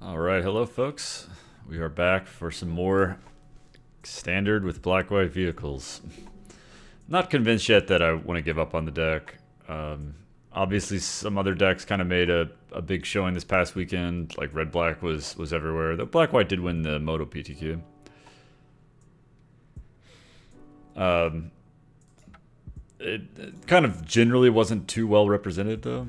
Alright, hello folks. We are back for some more standard with black-white vehicles. Not convinced yet that I want to give up on the deck. Obviously some other decks kind of made a big showing this past weekend, like red-black was everywhere. The black-white did win the Moto PTQ. It kind of generally wasn't too well represented though,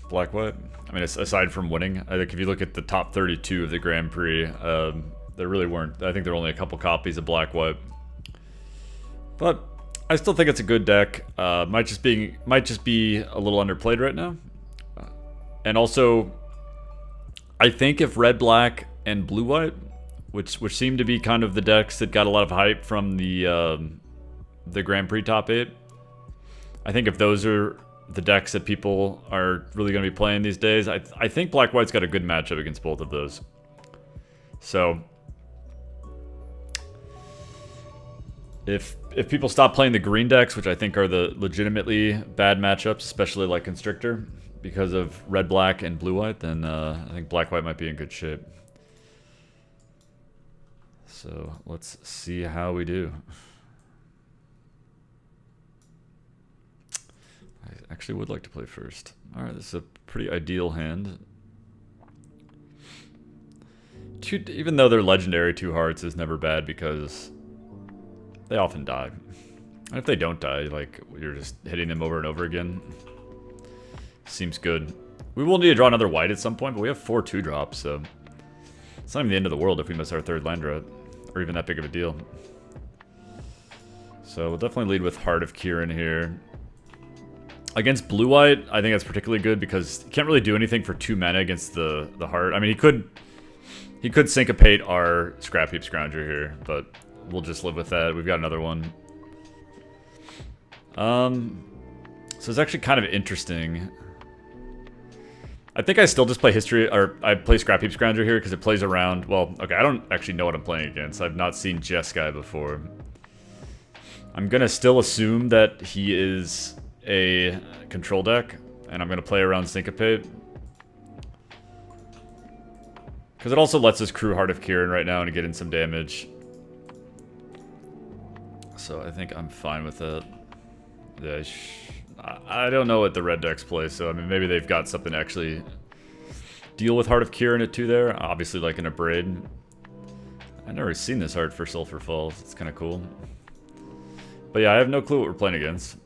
black-white. I mean, aside from winning, I think if you look at the top 32 of the Grand Prix, there really weren't. I think there were only a couple copies of black-white. But I still think it's a good deck. Might just be a little underplayed right now. And also, I think if red-black and blue-white, which seem to be kind of the decks that got a lot of hype from the Grand Prix top 8, I think if those are the decks that people are really going to be playing these days, I think black-white's got a good matchup against both of those. So if people stop playing the green decks, which I think are the legitimately bad matchups, especially like Constrictor, because of red-black and blue-white, then I think black-white might be in good shape. So let's see how we do. I actually would like to play first. Alright, this is a pretty ideal hand. Even though they're legendary, 2 hearts is never bad because they often die. And if they don't die, like, you're just hitting them over and over again. Seems good. We will need to draw another white at some point, but we have 4 2-drops, so it's not even the end of the world if we miss our 3rd land draw, or even that big of a deal. So we'll definitely lead with Heart of Kieran here. Against blue-white, I think that's particularly good because he can't really do anything for 2 mana against the heart. I mean, he could syncopate our Scrap Heap Scrounger here, but we'll just live with that. We've got another one. So it's actually kind of interesting. I think I still just play History, or I play Scrap Heap Scrounger here because it plays around. Well, okay, I don't actually know what I'm playing against. I've not seen Jeskai before. I'm gonna still assume that he is a control deck, and I'm going to play around Syncopate. Because it also lets us crew Heart of Kieran right now and get in some damage. So I think I'm fine with that. Yeah, I don't know what the red decks play, so I mean maybe they've got something to actually deal with Heart of Kieran at 2 there. Obviously like an Abrade. I've never seen this art for Sulphur Falls. It's kind of cool. But yeah, I have no clue what we're playing against.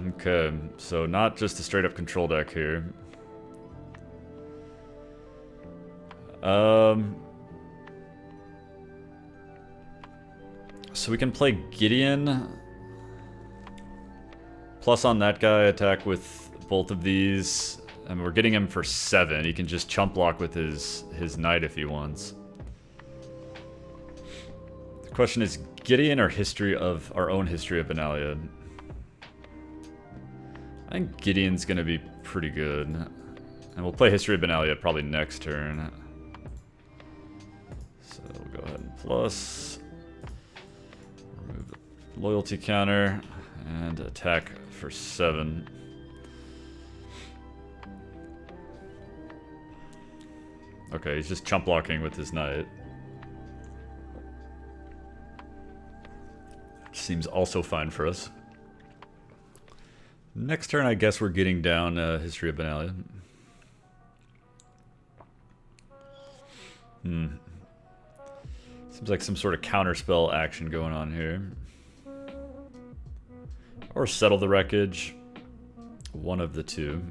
Okay, so not just a straight up control deck here. So we can play Gideon. Plus on that guy, attack with both of these. And we're getting him for 7. He can just chump block with his knight if he wants. The question is Gideon or our own history of Benalia? I think Gideon's going to be pretty good. And we'll play History of Benalia probably next turn. So we'll go ahead and plus. Remove the loyalty counter. And attack for 7. Okay, he's just chump blocking with his knight. Seems also fine for us. Next turn, I guess we're getting down History of Benalia. Seems like some sort of counterspell action going on here. Or Settle the Wreckage. One of the two.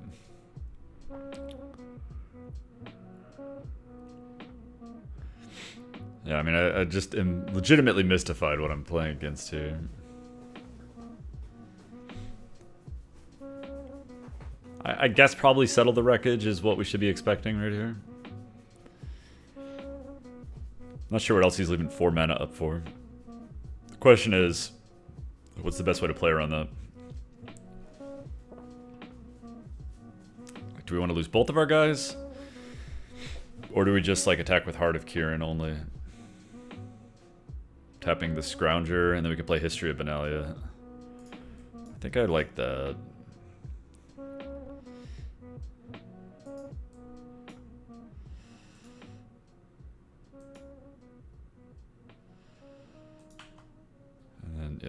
Yeah, I mean, I just am legitimately mystified what I'm playing against here. I guess probably Settle the Wreckage is what we should be expecting right here. Not sure what else he's leaving 4 mana up for. The question is, what's the best way to play around that? Do we want to lose both of our guys? Or do we just like attack with Heart of Kieran only? Tapping the Scrounger, and then we can play History of Benalia. I think I like that.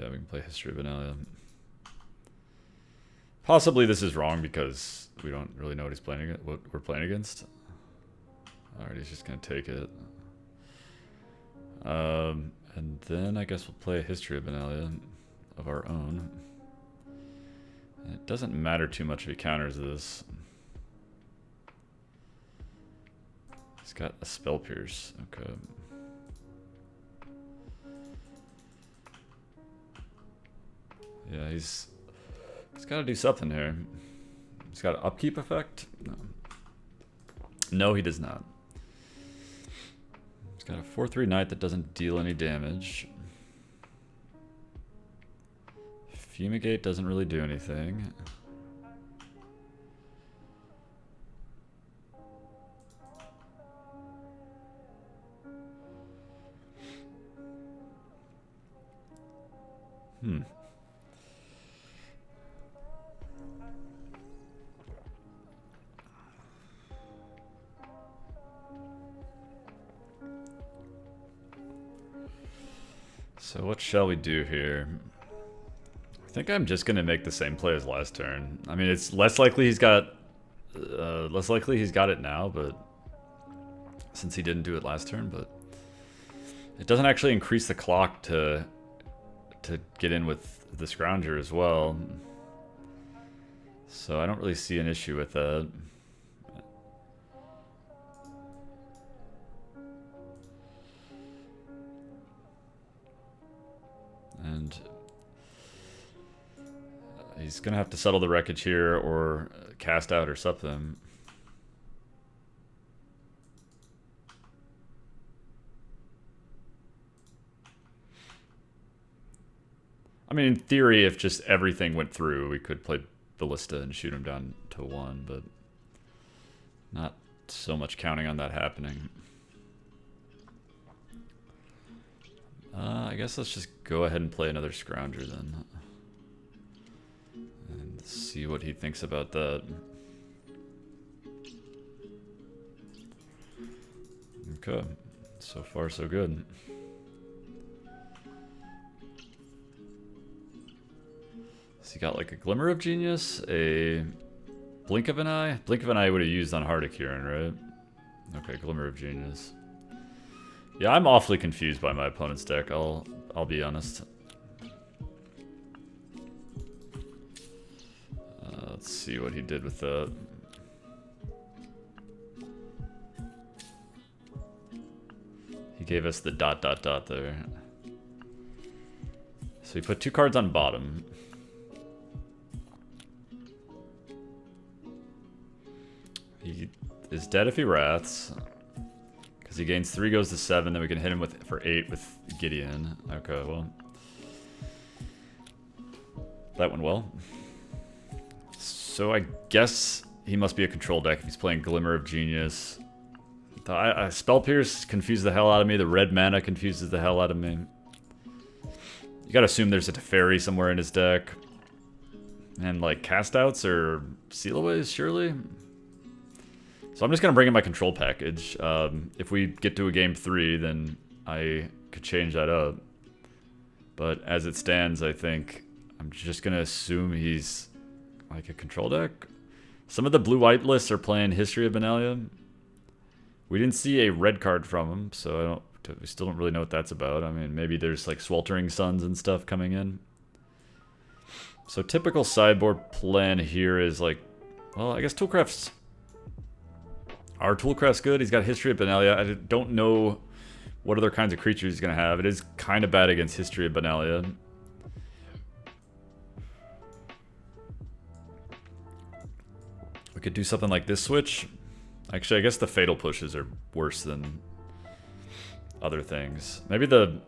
Yeah, we can play History of Benalia. Possibly this is wrong because we don't really know what he's playing, what we're playing against. Alright, he's just gonna take it. And then I guess we'll play a History of Benalia of our own. And it doesn't matter too much if he counters this. He's got a Spell Pierce. Okay. Yeah, he's got to do something here. He's got an upkeep effect? No. No, he does not. He's got a 4/3 knight that doesn't deal any damage. Fumigate doesn't really do anything. So what shall we do here? I think I'm just gonna make the same play as last turn. I mean, it's less likely he's got it now, but since he didn't do it last turn, but it doesn't actually increase the clock to get in with the Scrounger as well. So I don't really see an issue with that. And he's gonna have to settle the wreckage here or cast out or something. I mean, in theory, if just everything went through, we could play Ballista and shoot him down to 1, but not so much counting on that happening. I guess let's just go ahead and play another Scrounger then. And see what he thinks about that. Okay, so far so good. So you got like a Glimmer of Genius, a Blink of an Eye. Blink of an Eye would have used on Hardic Huron, right? Okay, Glimmer of Genius. Yeah, I'm awfully confused by my opponent's deck, I'll be honest. Let's see what he did with that. He gave us the ... there. So he put 2 cards on bottom. He is dead if he wraths. Because he gains 3, goes to 7, then we can hit him for 8 with Gideon. Okay, well. That went well. So I guess he must be a control deck if he's playing Glimmer of Genius. Spell Pierce confused the hell out of me. The red mana confuses the hell out of me. You gotta assume there's a Teferi somewhere in his deck. And like cast outs or seal aways, surely? So I'm just gonna bring in my control package. If we get to a game 3, then I could change that up. But as it stands, I think I'm just gonna assume he's like a control deck. Some of the blue-white lists are playing History of Benalia. We didn't see a red card from him, so we still don't really know what that's about. I mean, maybe there's like Sweltering Suns and stuff coming in. So typical sideboard plan here is like, well, I guess Toolcraft's... Our Toolcraft's good. He's got History of Benalia. I don't know what other kinds of creatures he's going to have. It is kind of bad against History of Benalia. We could do something like this switch. Actually, I guess the Fatal Pushes are worse than other things. Maybe the...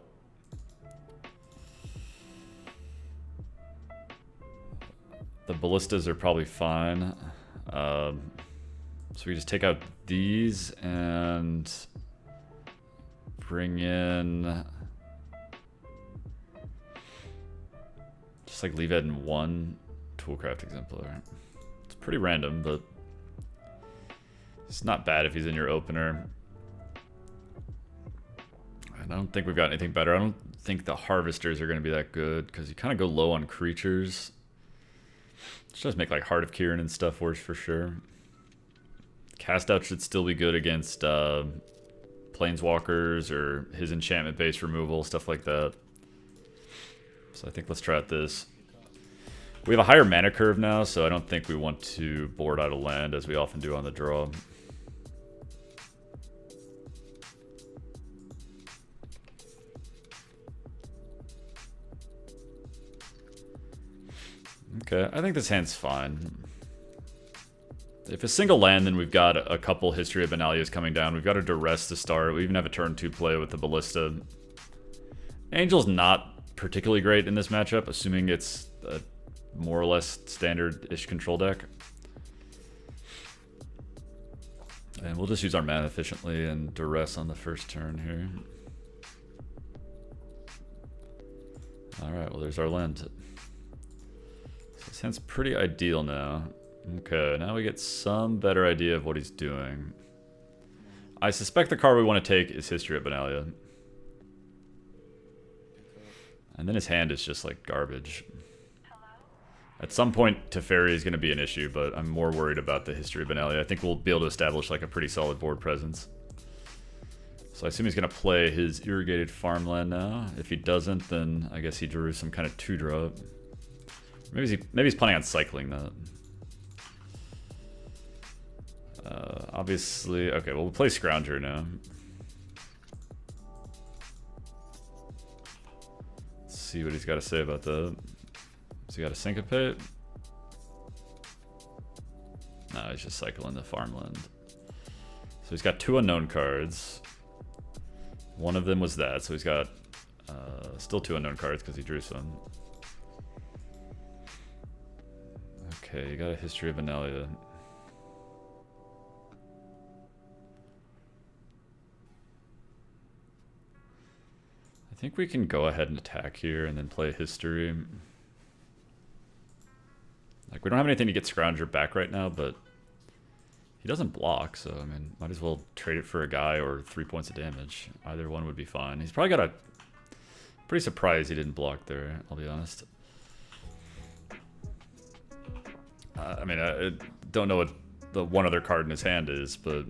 The Ballistas are probably fine. So we just take out these and bring in... Just like leave it in 1 Toolcraft Exemplar. It's pretty random, but it's not bad if he's in your opener. I don't think we've got anything better. I don't think the harvesters are going to be that good because you kind of go low on creatures. It does make like Heart of Kieran and stuff worse for sure. Cast out should still be good against planeswalkers or his enchantment based removal, stuff like that. So I think let's try out this. We have a higher mana curve now, so I don't think we want to board out a land as we often do on the draw. Okay, I think this hand's fine. If a single land, then we've got a couple History of Benalia's coming down. We've got a Duress to start. We even have a turn 2 play with the Ballista. Angel's not particularly great in this matchup, assuming it's a more or less standard-ish control deck. And we'll just use our mana efficiently and Duress on the first turn here. Alright, well there's our land. So this hand's pretty ideal now. Okay, now we get some better idea of what he's doing. I suspect the card we want to take is History of Benalia. And then his hand is just like garbage. At some point, Teferi is going to be an issue, but I'm more worried about the History of Benalia. I think we'll be able to establish like a pretty solid board presence. So I assume he's going to play his Irrigated Farmland now. If he doesn't, then I guess he drew some kind of 2-drop. Maybe he's planning on cycling that. Obviously, okay, well, we'll play Scrounger now. Let's see what he's got to say about that. Has he got a Syncopate? No, he's just cycling the farmland. So he's got 2 unknown cards. One of them was that, so he's got still 2 unknown cards because he drew some. Okay, you got a History of Benalia. I think we can go ahead and attack here and then play History. Like, we don't have anything to get Scrounger back right now, but he doesn't block, so, I mean, might as well trade it for a guy or 3 points of damage. Either one would be fine. He's probably got a... Pretty surprised he didn't block there, I'll be honest. I mean, I don't know what the one other card in his hand is, but...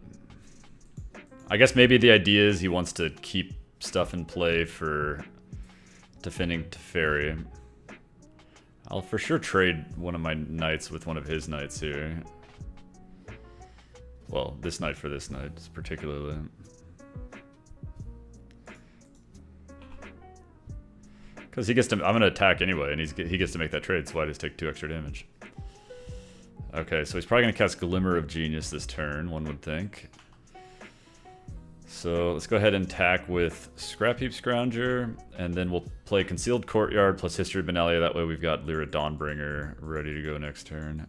I guess maybe the idea is he wants to keep stuff in play for defending Teferi. I'll for sure trade one of my knights with one of his knights here. Well, this knight for this knight, particularly. Because he gets to... I'm going to attack anyway, and he gets to make that trade, so I just take 2 extra damage. Okay, so he's probably going to cast Glimmer of Genius this turn, one would think. So let's go ahead and attack with Scrap Heap Scrounger, and then we'll play Concealed Courtyard plus History of Benalia. That way we've got Lyra Dawnbringer ready to go next turn.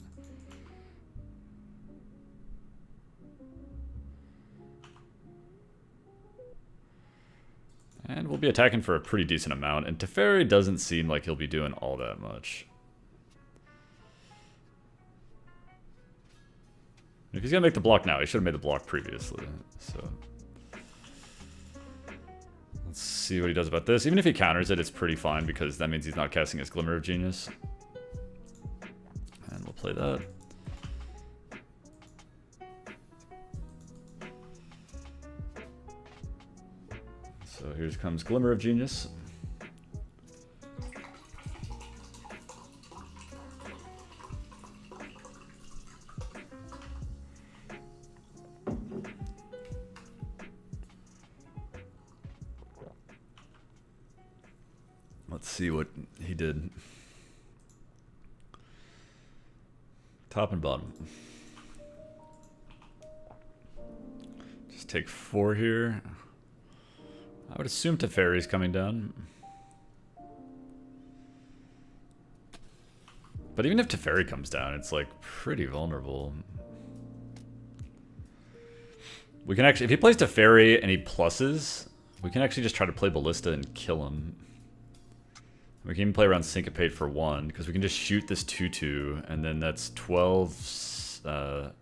And we'll be attacking for a pretty decent amount, and Teferi doesn't seem like he'll be doing all that much. If he's gonna make the block now, he should have made the block previously, so... Let's see what he does about this. Even if he counters it, it's pretty fine because that means he's not casting his Glimmer of Genius. And we'll play that. So here comes Glimmer of Genius. Let's see what he did. Top and bottom. Just take 4 here. I would assume Teferi's coming down. But even if Teferi comes down, it's like pretty vulnerable. We can actually, if he plays Teferi and he pluses, we can actually just try to play Ballista and kill him. We can even play around Syncopate for 1, because we can just shoot this 2/2, and then that's 12, it's gonna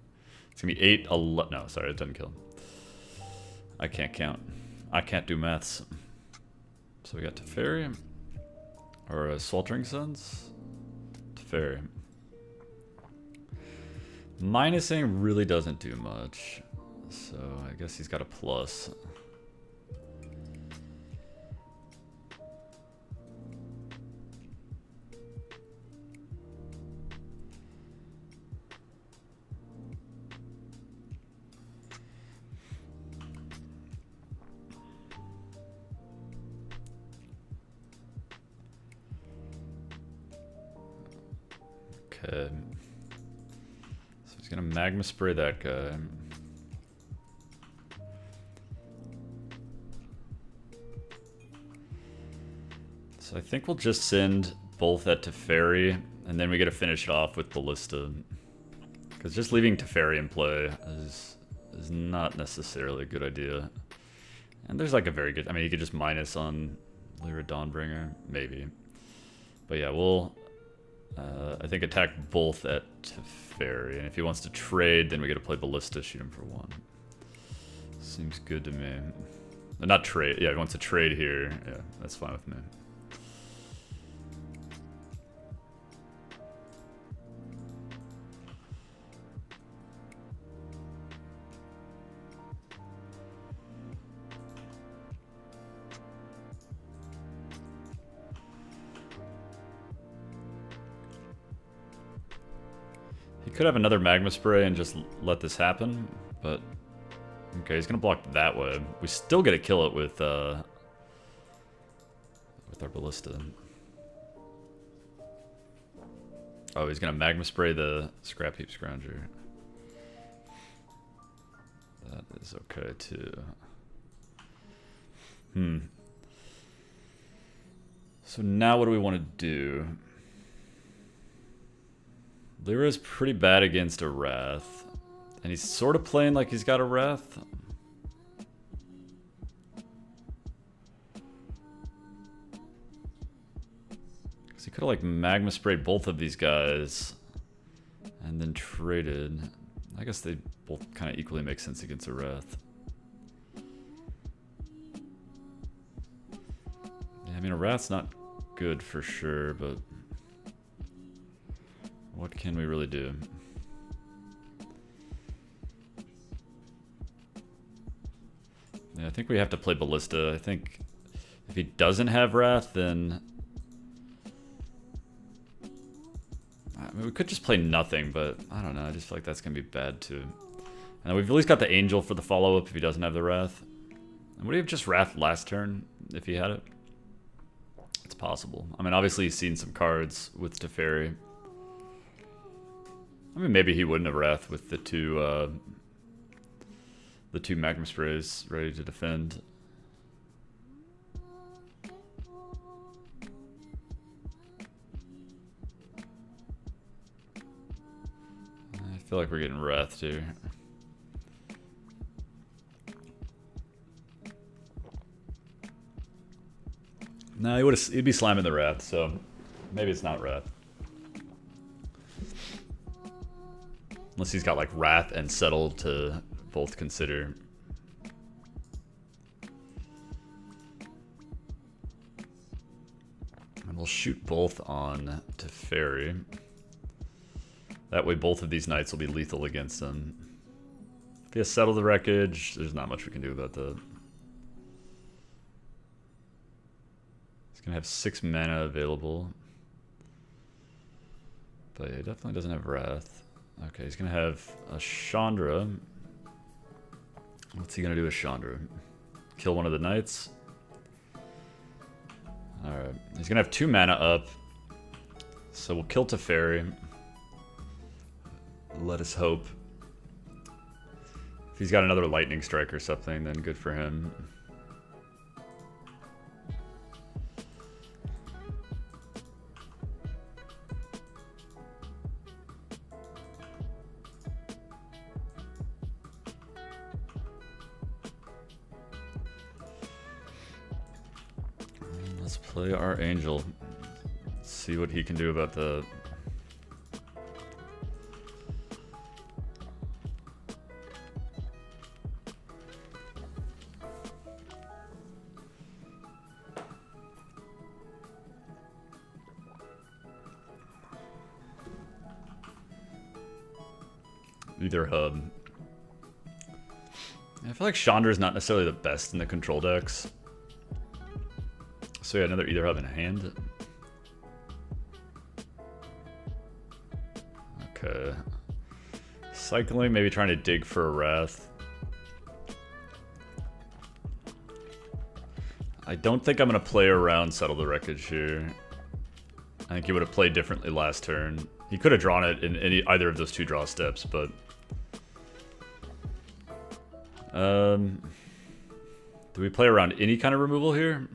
be 8, 11, no, sorry, it doesn't kill him. I can't count. I can't do maths. So we got Teferi, or Sweltering Suns. Teferi. Minusing really doesn't do much, so I guess he's got a plus. Okay. So he's gonna magma spray that guy. So I think we'll just send both at Teferi, and then we get to finish it off with Ballista. Because just leaving Teferi in play is not necessarily a good idea. And there's like a very good, I mean, you could just minus on Lyra Dawnbringer, maybe. But yeah, we'll, I think, attack both at Teferi. And if he wants to trade, then we get to play Ballista, shoot him for 1. Seems good to me. Not trade, yeah, if he wants to trade here, yeah, that's fine with me. He could have another magma spray and just let this happen, but okay, he's gonna block that way. We still get to kill it with our Ballista. Oh, he's gonna magma spray the Scrap Heap Scrounger. That is okay too. So now what do we want to do? Lyra's pretty bad against a Wrath. And he's sort of playing like he's got a Wrath. Because he could have like magma sprayed both of these guys. And then traded. I guess they both kind of equally make sense against a Wrath. Yeah, I mean, a Wrath's not good for sure, but what can we really do? Yeah, I think we have to play Ballista. I think if he doesn't have Wrath, then I mean, we could just play nothing, but I don't know. I just feel like that's going to be bad too. And we've at least got the Angel for the follow-up if he doesn't have the Wrath. And would he have just Wrath last turn if he had it? It's possible. I mean, obviously he's seen some cards with Teferi. I mean, maybe he wouldn't have Wrath with the two magma sprays ready to defend. I feel like we're getting Wrath here. No, he'd be slamming the Wrath, so maybe it's not Wrath. Unless he's got like Wrath and Settle to both consider. And we'll shoot both on Teferi. That way both of these knights will be lethal against him. If he has Settle the Wreckage, there's not much we can do about that. He's gonna have 6 mana available. But yeah, he definitely doesn't have Wrath. Okay, he's gonna have a Chandra. What's he gonna do with Chandra? Kill one of the knights? Alright, he's gonna have 2 mana up. So we'll kill Teferi. Let us hope. If he's got another Lightning Strike or something, then good for him. Let's play our Angel. See what he can do about the... either hub. I feel like Chandra is not necessarily the best in the control decks. So yeah, another either hub in hand. Okay. Cycling, maybe trying to dig for a Wrath. I don't think I'm going to play around Settle the Wreckage here. I think he would have played differently last turn. He could have drawn it in either of those two draw steps, but... do we play around any kind of removal here?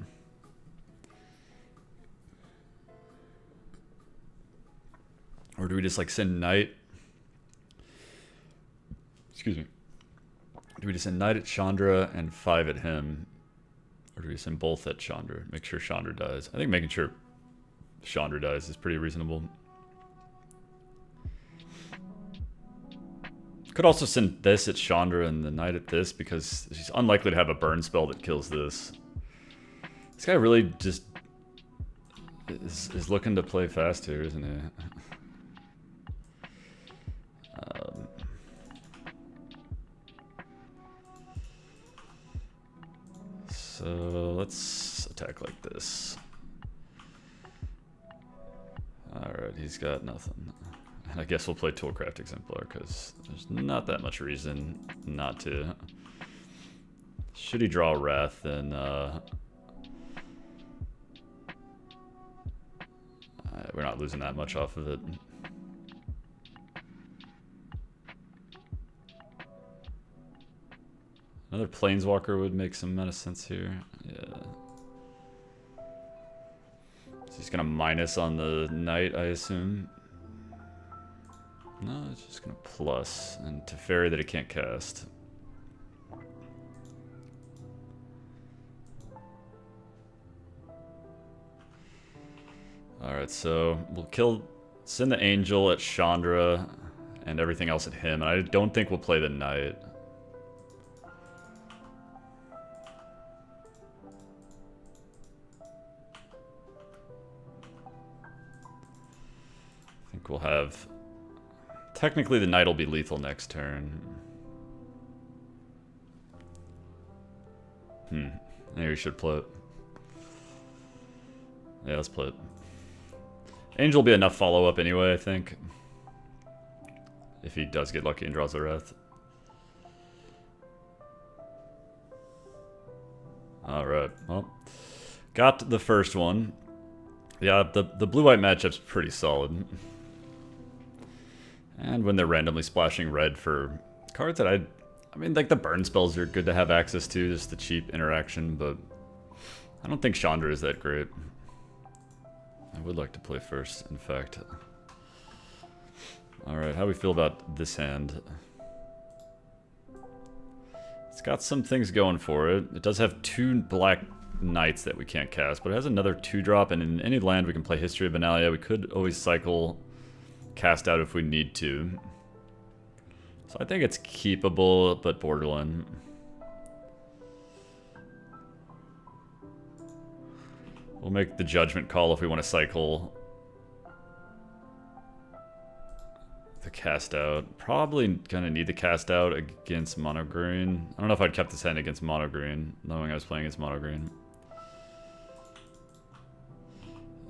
Or do we just like send Knight? Excuse me. Do we just send Knight at Chandra and 5 at him? Or do we send both at Chandra? Make sure Chandra dies. I think making sure Chandra dies is pretty reasonable. Could also send this at Chandra and the Knight at this, because she's unlikely to have a burn spell that kills this. This guy really just is looking to play fast here, isn't he? So let's attack like this. Alright, he's got nothing. And I guess we'll play Toolcraft Exemplar, because there's not that much reason not to. Should he draw Wrath, then we're not losing that much off of it. Another Planeswalker would make some amount of sense here. Yeah. So he's gonna minus on the Knight, I assume. No, it's just gonna plus, and Teferi that he can't cast. Alright, so we'll send the Angel at Chandra and everything else at him, and I don't think we'll play the Knight. I think we'll have... Technically, the Knight will be lethal next turn. Maybe we should play it. Yeah, let's play it. Angel will be enough follow-up anyway, I think. If he does get lucky and draws a Wrath. Alright, well. Got the first one. Yeah, the blue-white matchup's pretty solid. And when they're randomly splashing red for cards that I mean, like the burn spells are good to have access to, just the cheap interaction, but I don't think Chandra is that great. I would like to play first, in fact. Alright, how do we feel about this hand? It's got some things going for it. It does have 2 black Knights that we can't cast, but it has another 2-drop, and in any land we can play History of Benalia. We could always cycle cast out if we need to. So I think it's keepable, but borderline. We'll make the judgment call if we want to cycle the cast out. Probably gonna need the cast out against mono green. I don't know if I'd kept this hand against mono green, knowing I was playing against mono green.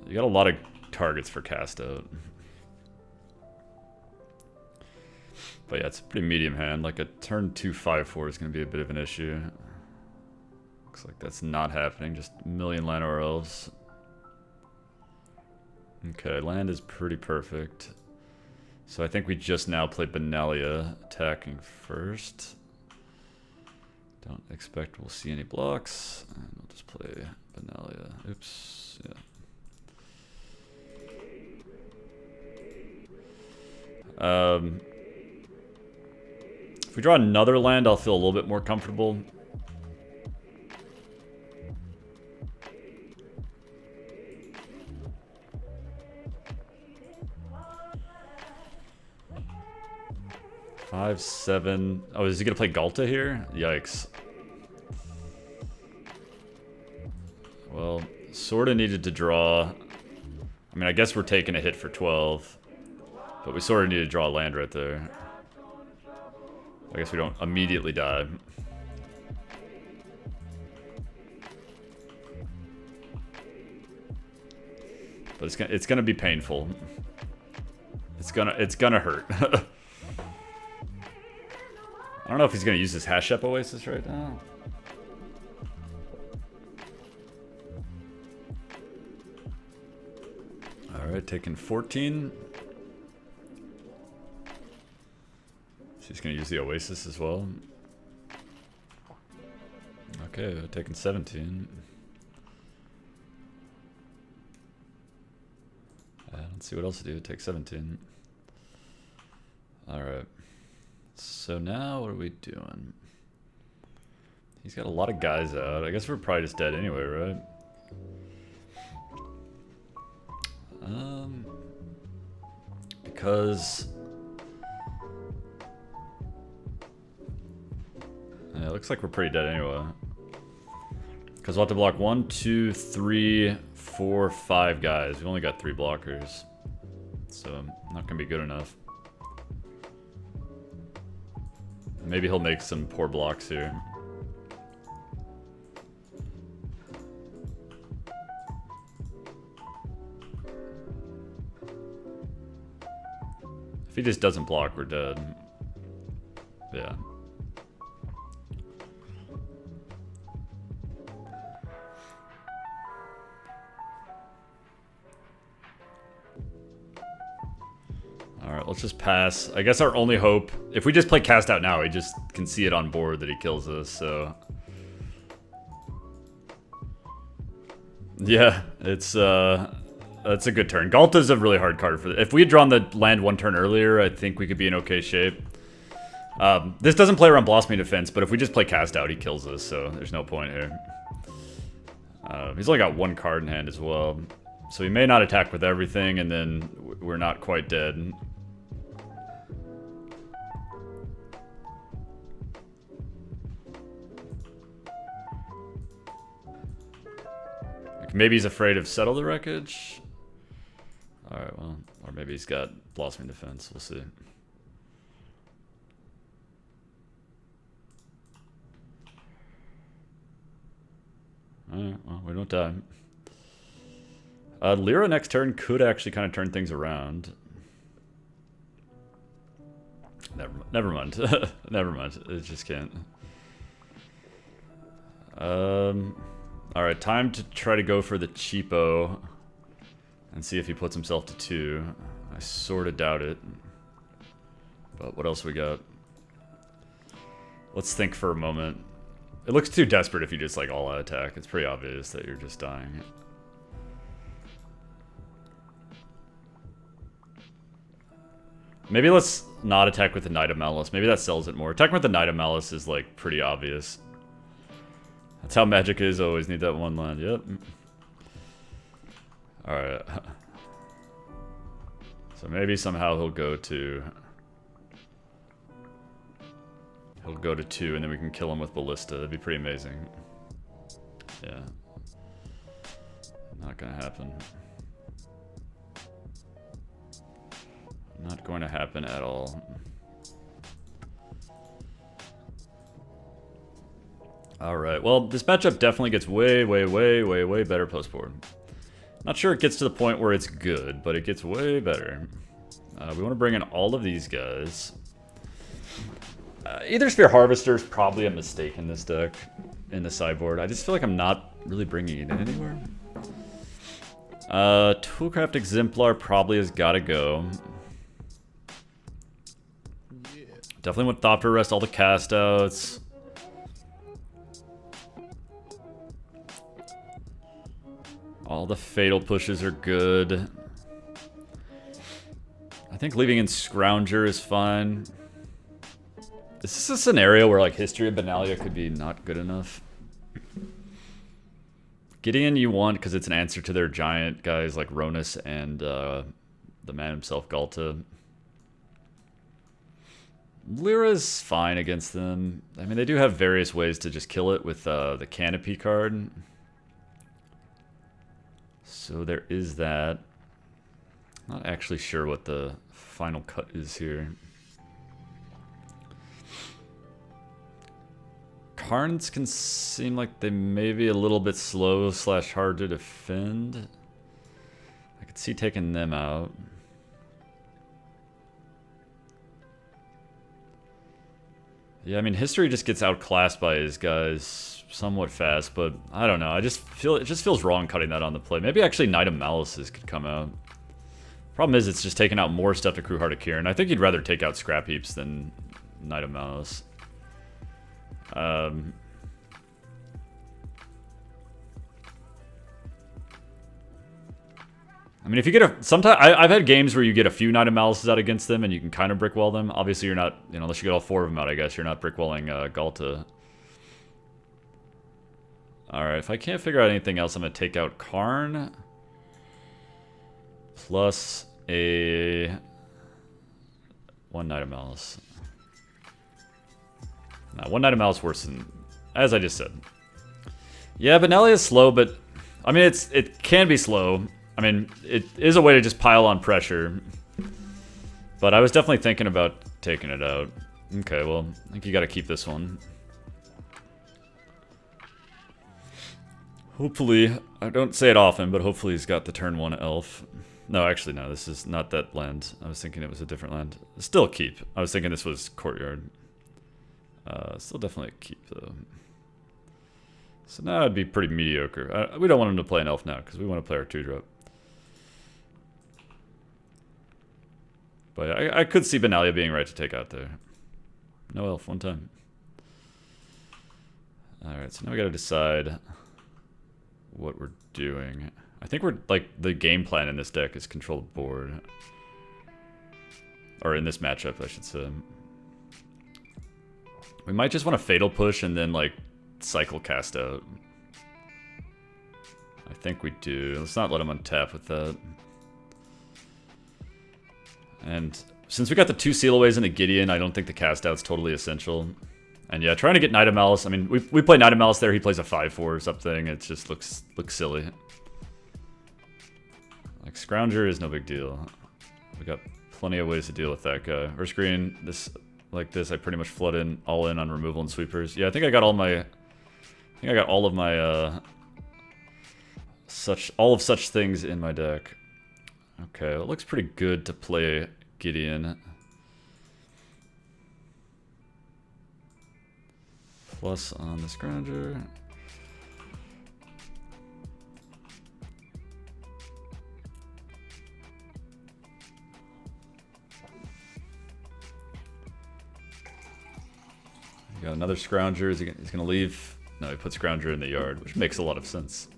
You got a lot of targets for cast out. But yeah, it's a pretty medium hand. Like a turn 2 5/4 is going to be a bit of an issue. Looks like that's not happening. Just a million Llanowar Elves. Okay, land is pretty perfect. So I think we just now play Benalia attacking first. Don't expect we'll see any blocks. And we'll just play Benalia. Oops. Yeah. If we draw another land, I'll feel a little bit more comfortable. Five, 7. Oh, is he gonna play Galta here? Yikes. Well, sorta needed to draw. I mean, I guess we're taking a hit for 12. But we sorta need to draw a land right there. I guess we don't immediately die. But it's gonna be painful. It's gonna hurt. I don't know if he's gonna use his Hash Up Oasis right now. Alright, taking 14. She's gonna use the Oasis as well. Okay, taking 17. Let's see what else to do. Take 17. Alright. So now what are we doing? He's got a lot of guys out. I guess we're probably just dead anyway, right? Because... yeah, it looks like we're pretty dead anyway. Because we'll have to block 1, 2, 3, 4, 5 guys. We've only got 3 blockers. So, not gonna be good enough. Maybe he'll make some poor blocks here. If he just doesn't block, we're dead. Yeah. Alright, let's just pass. I guess our only hope... if we just play Cast Out now, we just can see it on board that he kills us, so... yeah, it's that's a good turn. Galta's a really hard card for this. If we had drawn the land 1 turn earlier, I think we could be in okay shape. This doesn't play around Blossoming Defense, but if we just play Cast Out, he kills us, so there's no point here. He's only got 1 card in hand as well. So he may not attack with everything, and then we're not quite dead. Like maybe he's afraid of Settle the Wreckage? Alright, well, or maybe he's got Blossoming Defense, we'll see. Alright, well, we don't die. Lyra next turn could actually kind of turn things around. Never mind. Never mind. It just can't. Alright, time to try to go for the cheapo and see if he puts himself to 2. I sort of doubt it. But what else we got? Let's think for a moment. It looks too desperate if you just like all-out attack. It's pretty obvious that you're just dying. Maybe let's not attack with the Knight of Malice. Maybe that sells it more. Attacking with the Knight of Malice is like pretty obvious. That's how Magic is. Always need that 1 land. Yep. Alright. So maybe somehow he'll go to... he'll go to 2 and then we can kill him with Ballista. That'd be pretty amazing. Yeah. Not gonna happen. Not going to happen at all. Alright, well, this matchup definitely gets way better post-board. Not sure it gets to the point where it's good, but it gets way better. We want to bring in all of these guys. Either Sphere Harvester is probably a mistake in this deck, in the sideboard. I just feel like I'm not really bringing it in anywhere. Toolcraft Exemplar probably has got to go. Definitely want Thought to Arrest all the cast outs. All the fatal pushes are good. I think leaving in Scrounger is fine. This is a scenario where like History of Benalia could be not good enough. Gideon you want because it's an answer to their giant guys like Ronus and the man himself, Galta. Lyra's fine against them. I mean, they do have various ways to just kill it with the Canopy card. So there is that. Not actually sure what the final cut is here. Karns can seem like they may be a little bit slow / hard to defend. I could see taking them out. Yeah, I mean, history just gets outclassed by his guys somewhat fast, but I don't know. I just feel it just feels wrong cutting that on the play. Maybe actually Knight of Malices could come out. Problem is, it's just taking out more stuff to crew Heart of Kieran. I think he'd rather take out Scrap Heaps than Knight of Malice. I mean, if you get a... Sometimes I've had games where you get a few Knight of Malices out against them and you can kind of brickwall them. Obviously, you're not... You know, unless you get all 4 of them out, I guess. You're not brickwalling Galta. Alright, if I can't figure out anything else, I'm going to take out Karn. Plus a... 1 Knight of Malice. Nah, 1 Knight of Malice worse than... As I just said. Yeah, Benalia is slow, but... I mean, it can be slow. I mean, it is a way to just pile on pressure. But I was definitely thinking about taking it out. Okay, well, I think you gotta keep this one. Hopefully, I don't say it often, but hopefully he's got the turn 1 elf. No, actually, no, this is not that land. I was thinking it was a different land. Still keep. I was thinking this was courtyard. Still definitely a keep, though. So now it'd be pretty mediocre. We don't want him to play an elf now, because we want to play our 2-drop. But I could see Benalia being right to take out there. No elf, 1 time. Alright, so now we gotta decide what we're doing. I think we're, like, the game plan in this deck is control the board. Or in this matchup, I should say. We might just want to Fatal Push and then, like, cycle cast out. I think we do. Let's not let him untap with that. And since we got the 2 Sealaways and the Gideon, I don't think the cast out's totally essential. And yeah, trying to get Knight of Malice. I mean, we play Knight of Malice there. He plays a 5/4 or something. It just looks silly. Like, Scrounger is no big deal. We got plenty of ways to deal with that guy. First green, this like this, I pretty much flood in all in on removal and sweepers. Yeah, I think I got all my. I think I got all of my all of such things in my deck. Okay, it looks pretty good to play Gideon. Plus on the Scrounger. You got another Scrounger. He's going to leave. No, he puts Scrounger in the yard, which makes a lot of sense.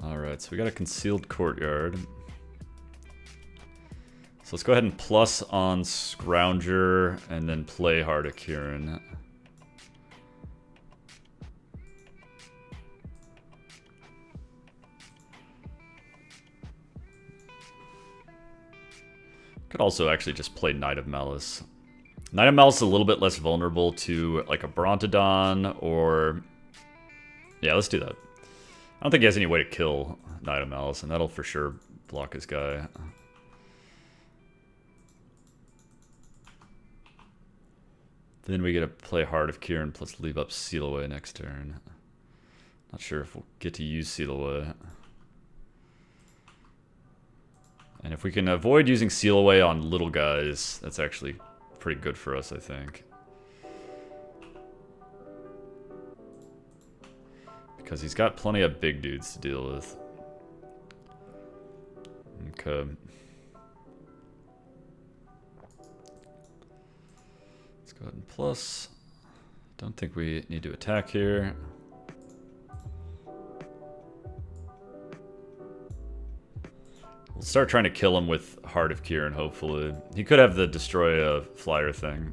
Alright, so we got a concealed courtyard. So let's go ahead and plus on Scrounger and then play Heart of Kieran. Could also actually just play Knight of Malice. Knight of Malice is a little bit less vulnerable to like a Brontodon or... Yeah, let's do that. I don't think he has any way to kill Knight of Malice, and that'll for sure block his guy. Then we get to play Heart of Kieran plus leave up Seal Away next turn. Not sure if we'll get to use Seal Away. And if we can avoid using Seal Away on little guys, that's actually pretty good for us, I think. Because he's got plenty of big dudes to deal with. Okay. Let's go ahead and plus. Don't think we need to attack here. We'll start trying to kill him with Heart of Kieran, hopefully. He could have the destroy a flyer thing.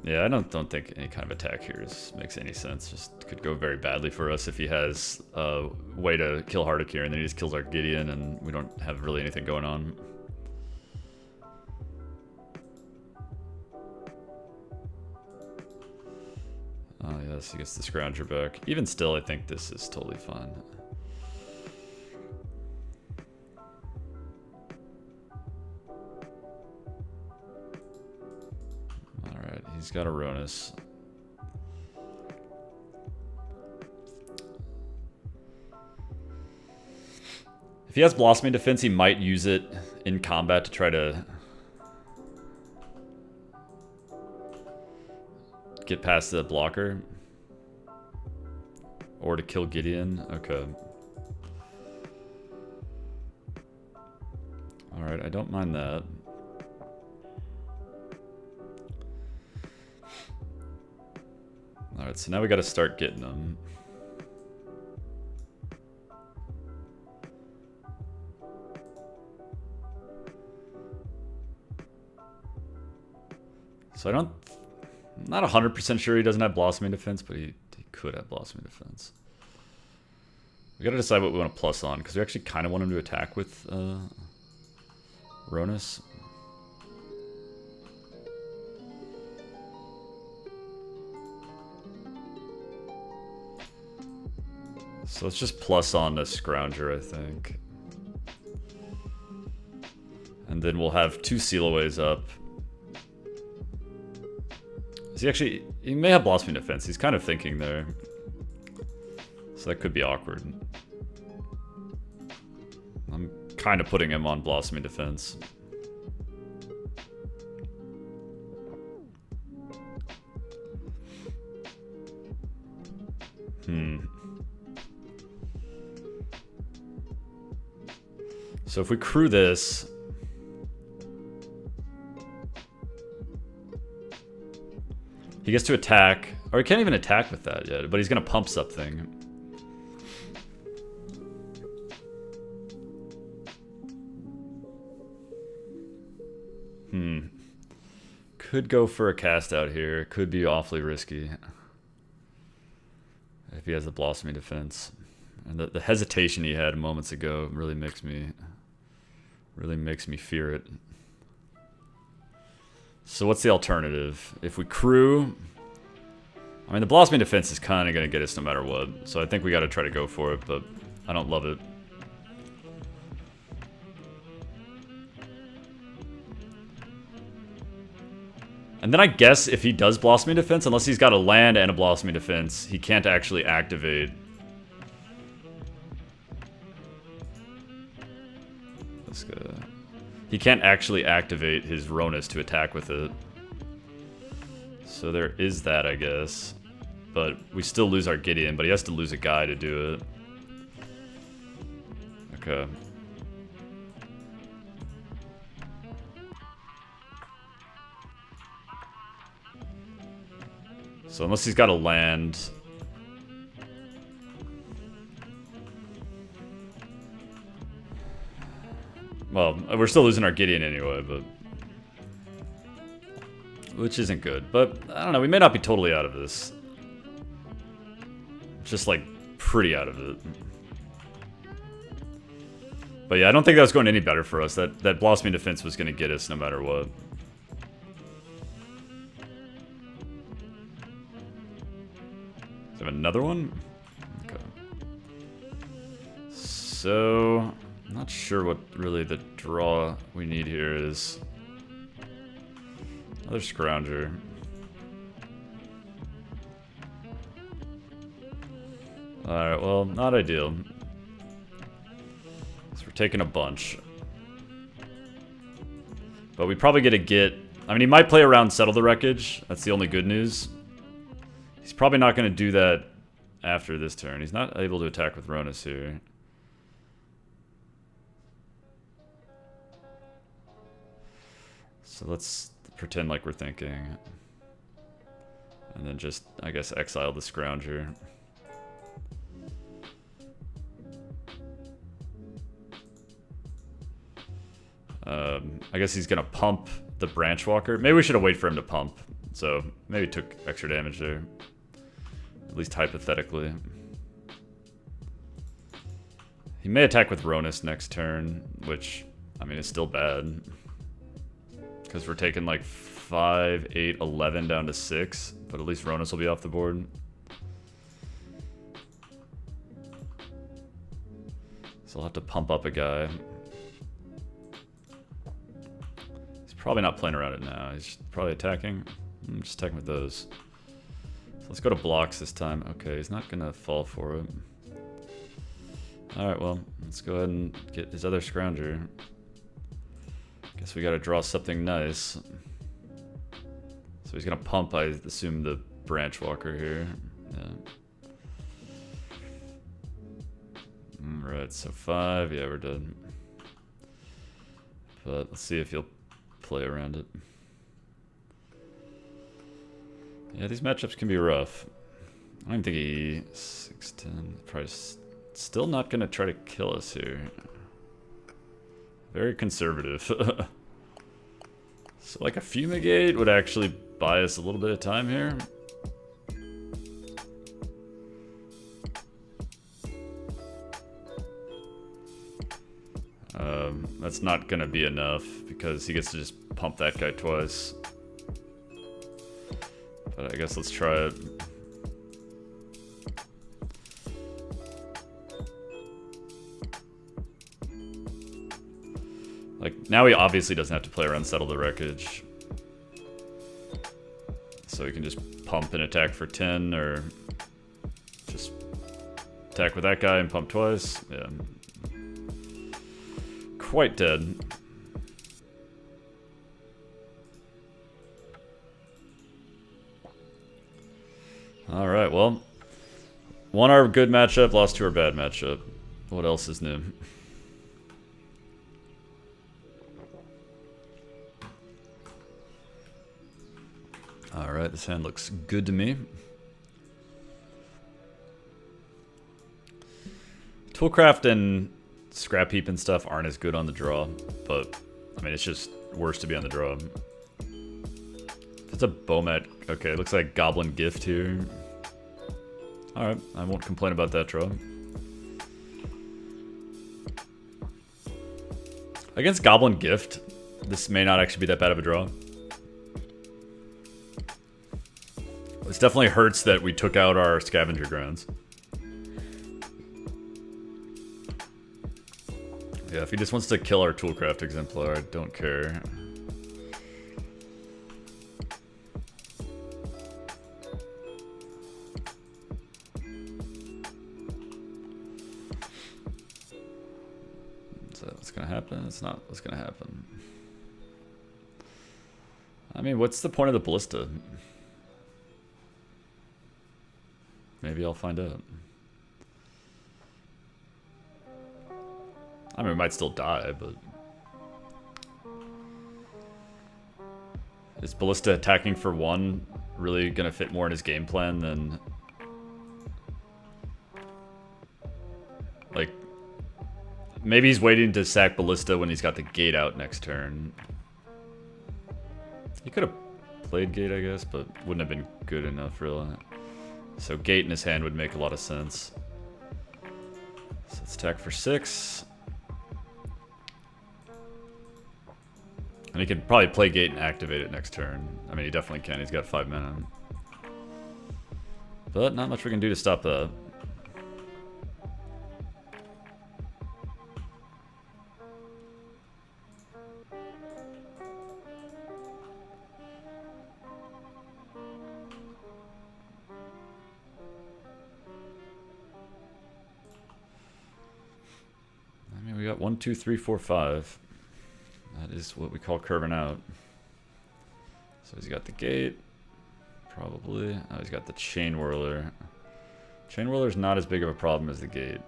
Yeah, I don't think any kind of attack here makes any sense. Just could go very badly for us if he has a way to kill Heart of Kieran, then he just kills our Gideon and we don't have really anything going on. Oh yes, he gets the Scrounger back. Even still, I think this is totally fine. He's got a Ronus. If he has Blossoming Defense, he might use it in combat to try to get past the blocker. Or to kill Gideon. Okay. Alright, I don't mind that. Alright, so now we gotta start getting them. So I'm not 100% sure he doesn't have Blossoming Defense, but he could have Blossoming Defense. We gotta decide what we want to plus on, because we actually kind of want him to attack with Ronus. So let's just plus on the Scrounger, I think. And then we'll have 2 Sealaways up. Is he actually... He may have Blossoming Defense. He's kind of thinking there. So that could be awkward. I'm kind of putting him on Blossoming Defense. So if we crew this... He gets to attack, or he can't even attack with that yet, but he's gonna pump something. Could go for a cast out here. Could be awfully risky. If he has the Blossoming Defense. And the hesitation he had moments ago really makes me fear it. So what's the alternative? If we crew... I mean, the Blossoming Defense is kind of going to get us no matter what. So I think we got to try to go for it, but I don't love it. And then I guess if he does Blossoming Defense, unless he's got a land and a Blossoming Defense, he can't actually activate... Let's go... He can't actually activate his Ronus to attack with it. So there is that, I guess. But we still lose our Gideon, but he has to lose a guy to do it. Okay. So unless he's got a land... Well, we're still losing our Gideon anyway, but... Which isn't good. But, I don't know, we may not be totally out of this. Just, like, pretty out of it. But yeah, I don't think that was going any better for us. That Blossoming Defense was going to get us no matter what. Is there another one? Okay. So... I'm not sure what really the draw we need here is. Another Scrounger. Alright, well, not ideal. So we're taking a bunch. But we probably get a get... I mean, he might play around Settle the Wreckage. That's the only good news. He's probably not going to do that after this turn. He's not able to attack with Ronus here. So let's pretend like we're thinking. And then just, I guess, exile the Scrounger. I guess he's going to pump the Branchwalker. Maybe we should have waited for him to pump. So maybe took extra damage there. At least hypothetically. He may attack with Ronus next turn, which, I mean, is still bad. Because we're taking like 5, 8, 11 down to 6. But at least Ronus will be off the board. So I'll have to pump up a guy. He's probably not playing around it now. He's probably attacking. I'm just attacking with those. So let's go to blocks this time. Okay, he's not gonna fall for it. Alright, well, let's go ahead and get his other scrounger. Guess we gotta draw something nice. So he's gonna pump, I assume, the branch walker here. Yeah. Alright, so 5, yeah, we're dead. But let's see if he'll play around it. Yeah, these matchups can be rough. I don't think he... 6-10, probably still not gonna try to kill us here. Very conservative. So like a fumigate would actually buy us a little bit of time here. That's not gonna be enough because he gets to just pump that guy twice. But I guess let's try it. Like, now he obviously doesn't have to play around Settle the Wreckage. So he can just pump and attack for 10, or just attack with that guy and pump twice. Yeah. Quite dead. Alright, well. Won our good matchup, lost to our bad matchup. What else is new? Alright, this hand looks good to me. Toolcraft and Scrap Heap and stuff aren't as good on the draw, but I mean, it's just worse to be on the draw. If it's a Bomat, okay, it looks like Goblin Gift here. Alright, I won't complain about that draw. Against Goblin Gift, this may not actually be that bad of a draw. It definitely hurts that we took out our Scavenger Grounds. Yeah, if he just wants to kill our Toolcraft Exemplar, I don't care. Is that what's gonna happen? It's not what's gonna happen. I mean, what's the point of the Ballista? Maybe I'll find out. I mean, we might still die, but... Is Ballista attacking for 1 really gonna fit more in his game plan than... Like... Maybe he's waiting to sack Ballista when he's got the gate out next turn. He could have played gate, I guess, but wouldn't have been good enough, really. So gate in his hand would make a lot of sense. So let's attack for 6. And he can probably play gate and activate it next turn. I mean, he definitely can. He's got 5 mana. But not much we can do to stop that. I mean, we got 1, 2, 3, 4, 5. That is what we call curving out. So he's got the gate, probably. Oh, he's got the Chain Whirler. Chain Whirler's not as big of a problem as the gate,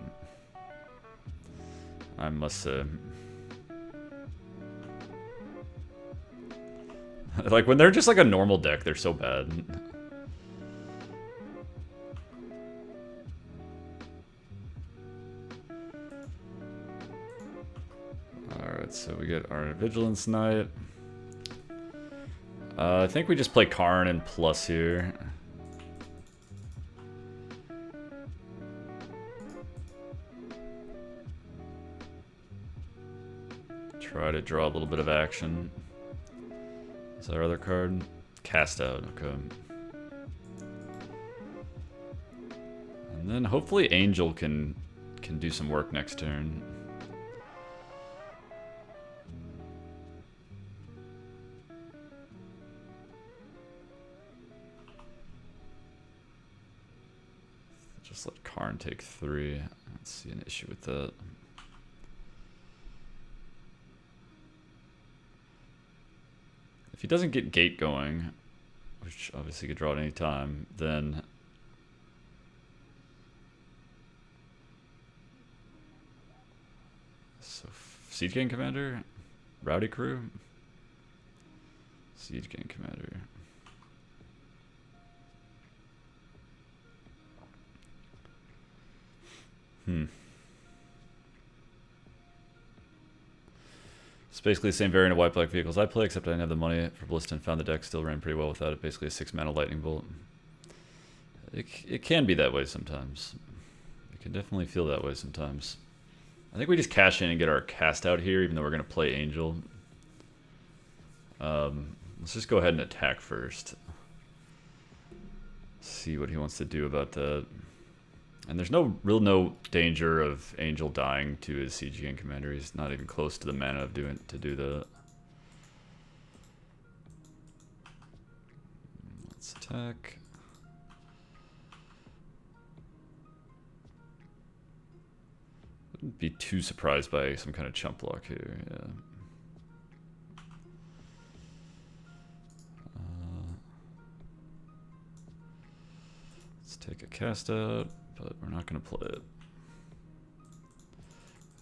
I must say. Like, when they're just like a normal deck, they're so bad. Alright, so we get our Vigilance Knight. I think we just play Karn and plus here. Try to draw a little bit of action. Is our other card? Cast Out, okay. And then hopefully Angel can do some work next turn. Just let Karn take 3. I don't see an issue with that. If he doesn't get gate going, which obviously could draw at any time, then so Siege Gang Commander, Rowdy Crew, Siege Gang Commander. It's basically the same variant of white black vehicles I play, except I didn't have the money for Ballista and found the deck still ran pretty well without it. Basically a 6-mana lightning bolt. It can be that way sometimes. It can definitely feel that way sometimes. I think we just cash in and get our cast out here, even though we're going to play Angel. Let's just go ahead and attack first. See what he wants to do about that. And there's no danger of Angel dying to his Siege Gang Commander. He's not even close to the mana of to do that. Let's attack. Wouldn't be too surprised by some kind of chump block here. Yeah. Let's take a cast out. But we're not going to play it.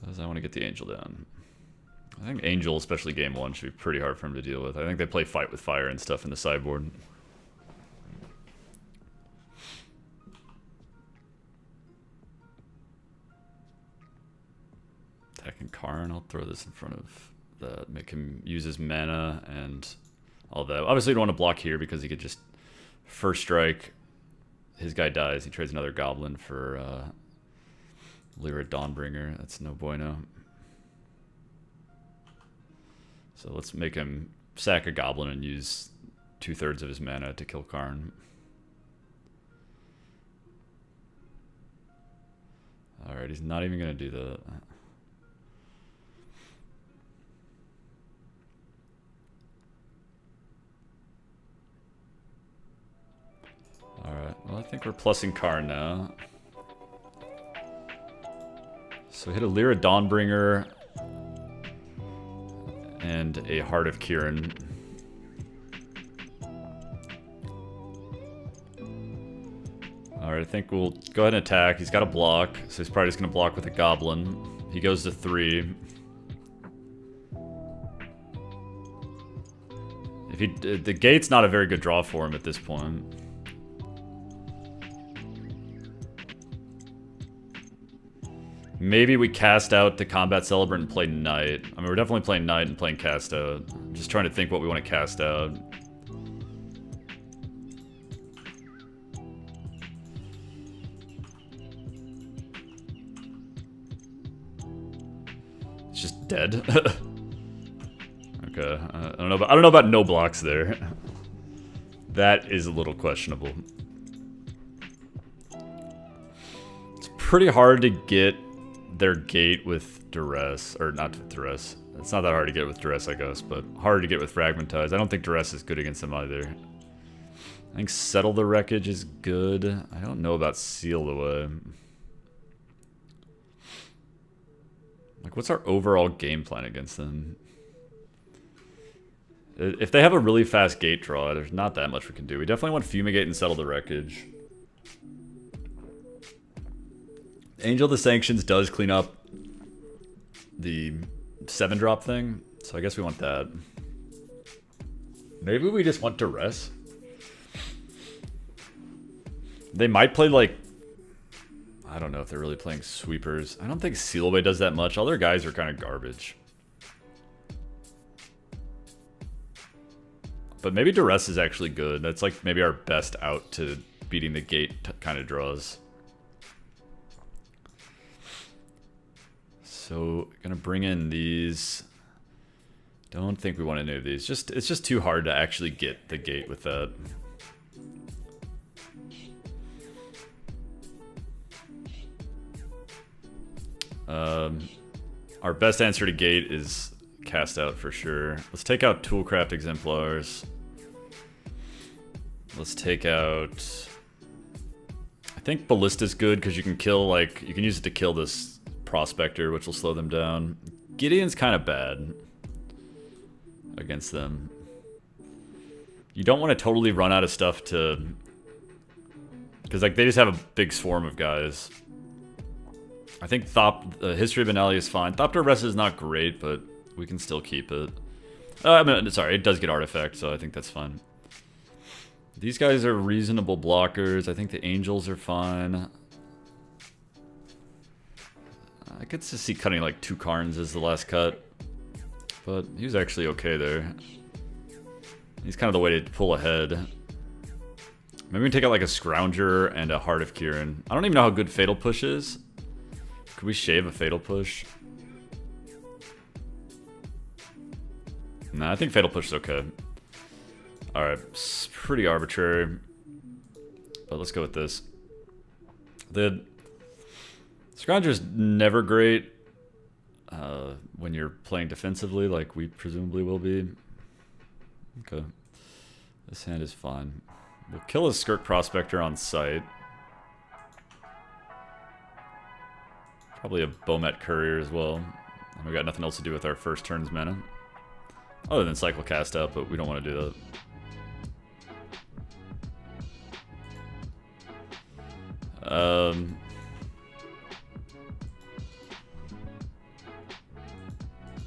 Because I want to get the Angel down. I think Angel, especially game 1, should be pretty hard for him to deal with. I think they play Fight with Fire and stuff in the sideboard. Attacking Karn, I'll throw this in front of that. Make him use his mana and all that. Obviously, you don't want to block here because he could just first strike. His guy dies. He trades another goblin for Lyra Dawnbringer. That's no bueno. So let's make him sack a goblin and use 2/3 of his mana to kill Karn. Alright, he's not even going to do that. Alright, well I think we're plussing Karn now. So hit a Lyra Dawnbringer and a Heart of Kirin. Alright, I think we'll go ahead and attack. He's got a block, so he's probably just going to block with a Goblin. He goes to 3. If he, the gate's not a very good draw for him at this point. Maybe we cast out the Combat Celebrant and play Knight. I mean, we're definitely playing Knight and playing cast out. I'm just trying to think what we want to cast out. It's just dead. Okay, I don't know about no blocks there. That is a little questionable. It's pretty hard to get their gate with duress, or not with duress. It's not that hard to get with duress, I guess, but hard to get with fragmentize. I don't think duress is good against them either. I think settle the wreckage is good. I don't know about seal away. Like, what's our overall game plan against them? If they have a really fast gate draw, there's not that much we can do. We definitely want fumigate and settle the wreckage. Angel of the Sanctions does clean up the 7-drop thing, so I guess we want that. Maybe we just want duress. They might play, like, I don't know if they're really playing sweepers. I don't think Seal Away does that much. All their guys are kind of garbage. But maybe duress is actually good. That's like maybe our best out to beating the gate kind of draws. So, gonna bring in these. Don't think we want any of these. It's just too hard to actually get the gate with that. Our best answer to gate is cast out for sure. Let's take out Toolcraft Exemplars. Let's take out... think Ballista's good because you can kill, like, you can use it to kill this Prospector, which will slow them down. Gideon's kind of bad against them. You don't want to totally run out of stuff to... Because, like, they just have a big swarm of guys. I think History of Benalia is fine. Thopter Rest is not great, but we can still keep it. I mean, sorry, it does get Artifact, so I think that's fine. These guys are reasonable blockers. I think the Angels are fine. I could just see cutting like 2 Karns as the last cut. But he was actually okay there. He's kind of the way to pull ahead. Maybe we can take out like a Scrounger and a Heart of Kieran. I don't even know how good Fatal Push is. Could we shave a Fatal Push? Nah, I think Fatal Push is okay. Alright, it's pretty arbitrary. But let's go with this. The Scrounger's never great when you're playing defensively, like we presumably will be. Okay. This hand is fine. We'll kill a Skirk Prospector on sight. Probably a Bomet Courier as well. And we got nothing else to do with our first turn's mana. Other than cycle cast out, but we don't want to do that.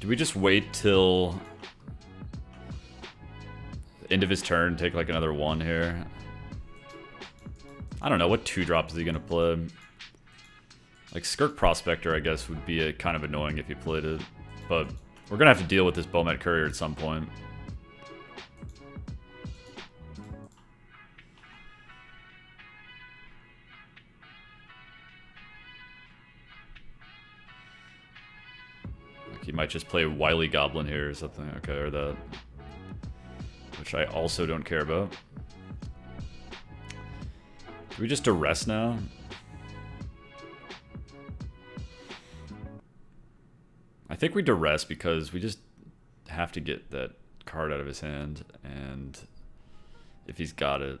Do we just wait till the end of his turn, take like another 1 here? I don't know, what 2-drop is he gonna play? Like Skirk Prospector, I guess, would be kind of annoying if he played it, but we're gonna have to deal with this Bomet Courier at some point. Like he might just play Wily Goblin here or something, okay, or that. Which I also don't care about. Do we just arrest now? I think we duress because we just have to get that card out of his hand, and if he's got it.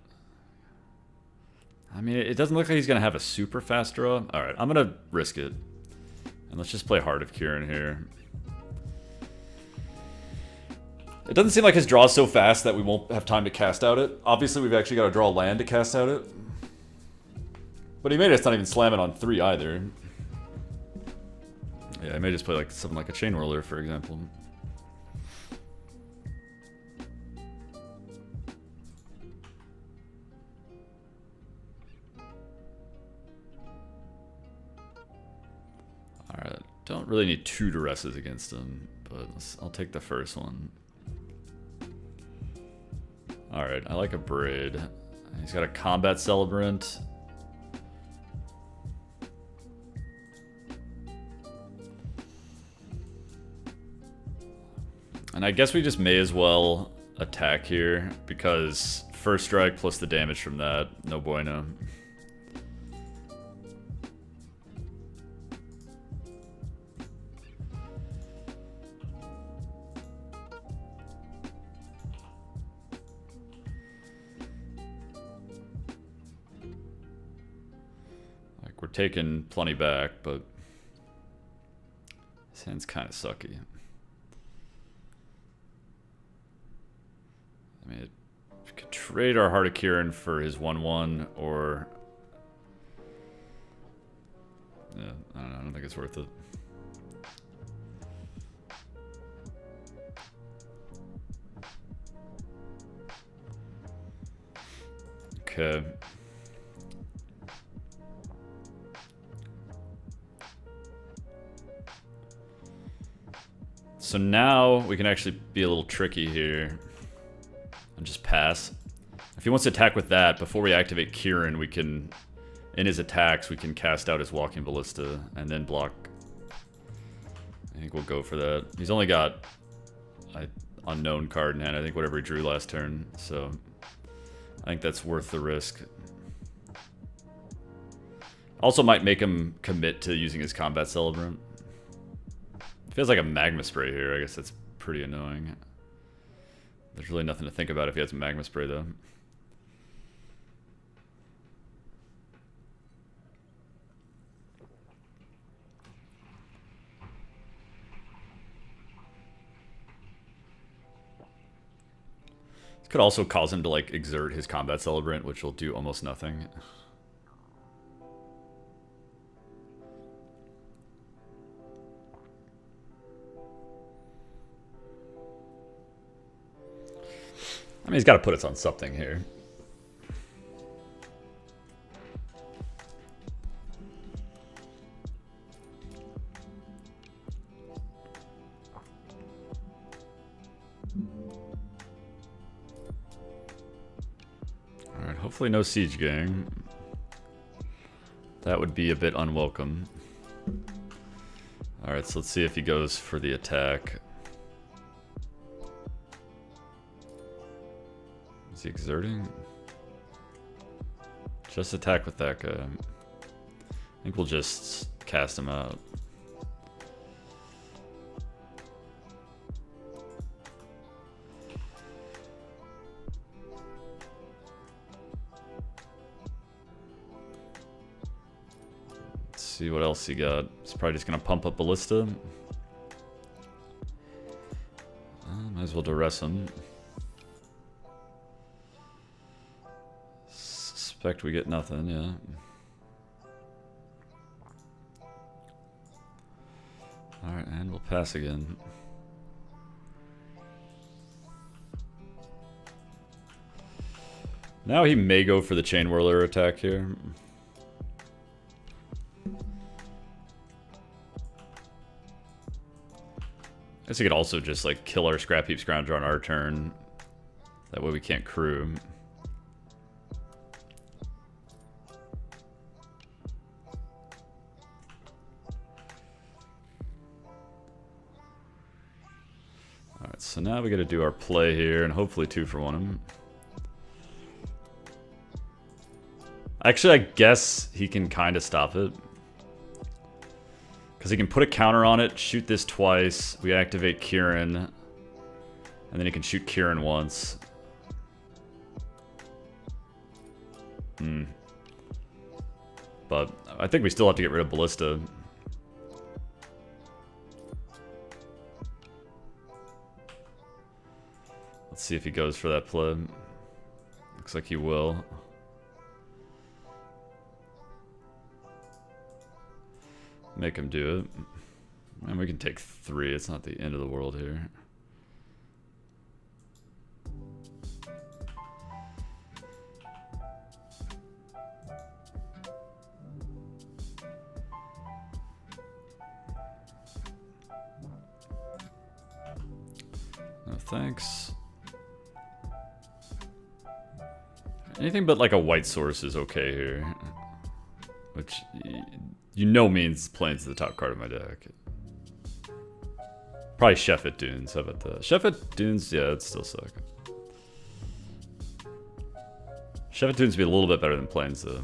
I mean, it doesn't look like he's going to have a super fast draw. Alright, I'm going to risk it. And let's just play Heart of Kieran here. It doesn't seem like his draw is so fast that we won't have time to cast out it. Obviously, we've actually got to draw land to cast out it. But he made us not even slam it on 3 either. Yeah, I may just play like something like a Chain Whirler, for example. Alright, don't really need 2 duresses against him, but I'll take the first one. Alright, I like a Braid. He's got a Combat Celebrant. And I guess we just may as well attack here, because first strike plus the damage from that, no bueno. Like, we're taking plenty back, but this hand's kind of sucky. I mean, we could trade our Heart of Kieran for his 1/1, or... Yeah, I don't know, I don't think it's worth it. Okay. So now we can actually be a little tricky here. And just pass. If he wants to attack with that, before we activate Kieran, we can, in his attacks, we can cast out his Walking Ballista and then block. I think we'll go for that. He's only got an unknown card in hand, I think whatever he drew last turn, so I think that's worth the risk. Also might make him commit to using his Combat Celebrant. Feels like a Magma Spray here, I guess that's pretty annoying. There's really nothing to think about if he has a Magma Spray, though. Could also cause him to like exert his combat celebrant, which will do almost nothing. I mean, he's got to put us on something here. Alright, hopefully no siege gang. That would be a bit unwelcome. Alright, so let's see if he goes for the attack. Is he exerting? Just attack with that guy. I think we'll just cast him out. Let's see what else he got. He's probably just gonna pump up Ballista. Might as well duress him. Suspect we get nothing, yeah. Alright, and we'll pass again. Now he may go for the Chain Whirler attack here. I guess he could also just like kill our Scrap Heap Scrounger on our turn. That way we can't crew. Alright, so now we gotta do our play here and hopefully 2 for 1 him. Actually, I guess he can kind of stop it. Because he can put a counter on it, shoot this twice, we activate Kieran, and then he can shoot Kieran once. But I think we still have to get rid of Ballista. Let's see if he goes for that play. Looks like he will. Make him do it. And we can take 3. It's not the end of the world here. No thanks. Anything but like a white source is okay here. Which, you know, means playing to the top card of my deck. Probably Sheffet Dunes. How about that? Sheffet Dunes, yeah, it'd still suck. Sheffet Dunes would be a little bit better than Plains, though.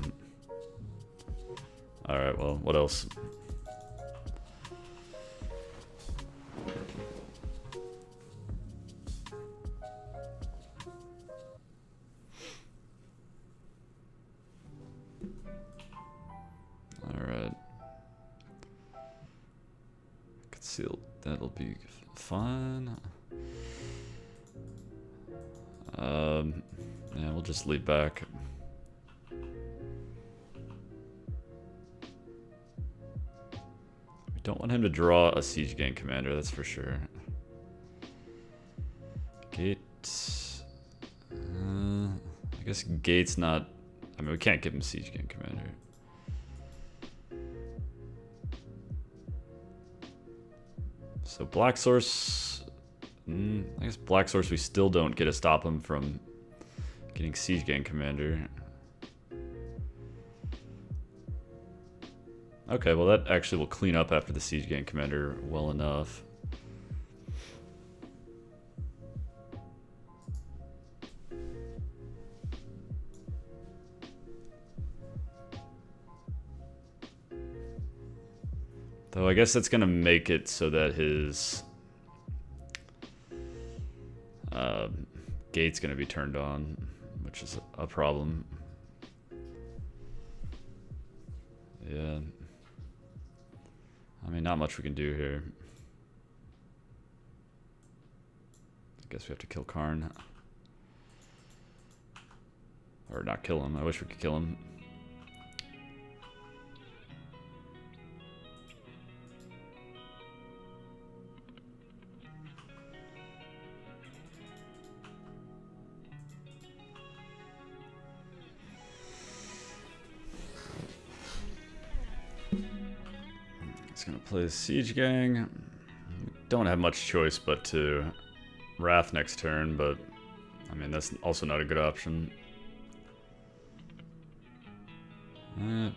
Alright, well, what else? Alright. Concealed, that'll be fine. Yeah, we'll just lead back. We don't want him to draw a Siege Gang commander, that's for sure. Gate. I guess Gate's not. I mean, we can't give him Siege Gang commander. So Black Source. I guess Black Source we still don't get to stop him from getting Siege Gang commander. Okay, well that actually will clean up after the Siege Gang commander well enough. Though I guess that's gonna make it so that his gate's gonna be turned on, which is a problem. Yeah. I mean, not much we can do here. I guess we have to kill Karn. Or not kill him. I wish we could kill him. He's gonna play the Siege Gang. Don't have much choice but to Wrath next turn, but I mean that's also not a good option.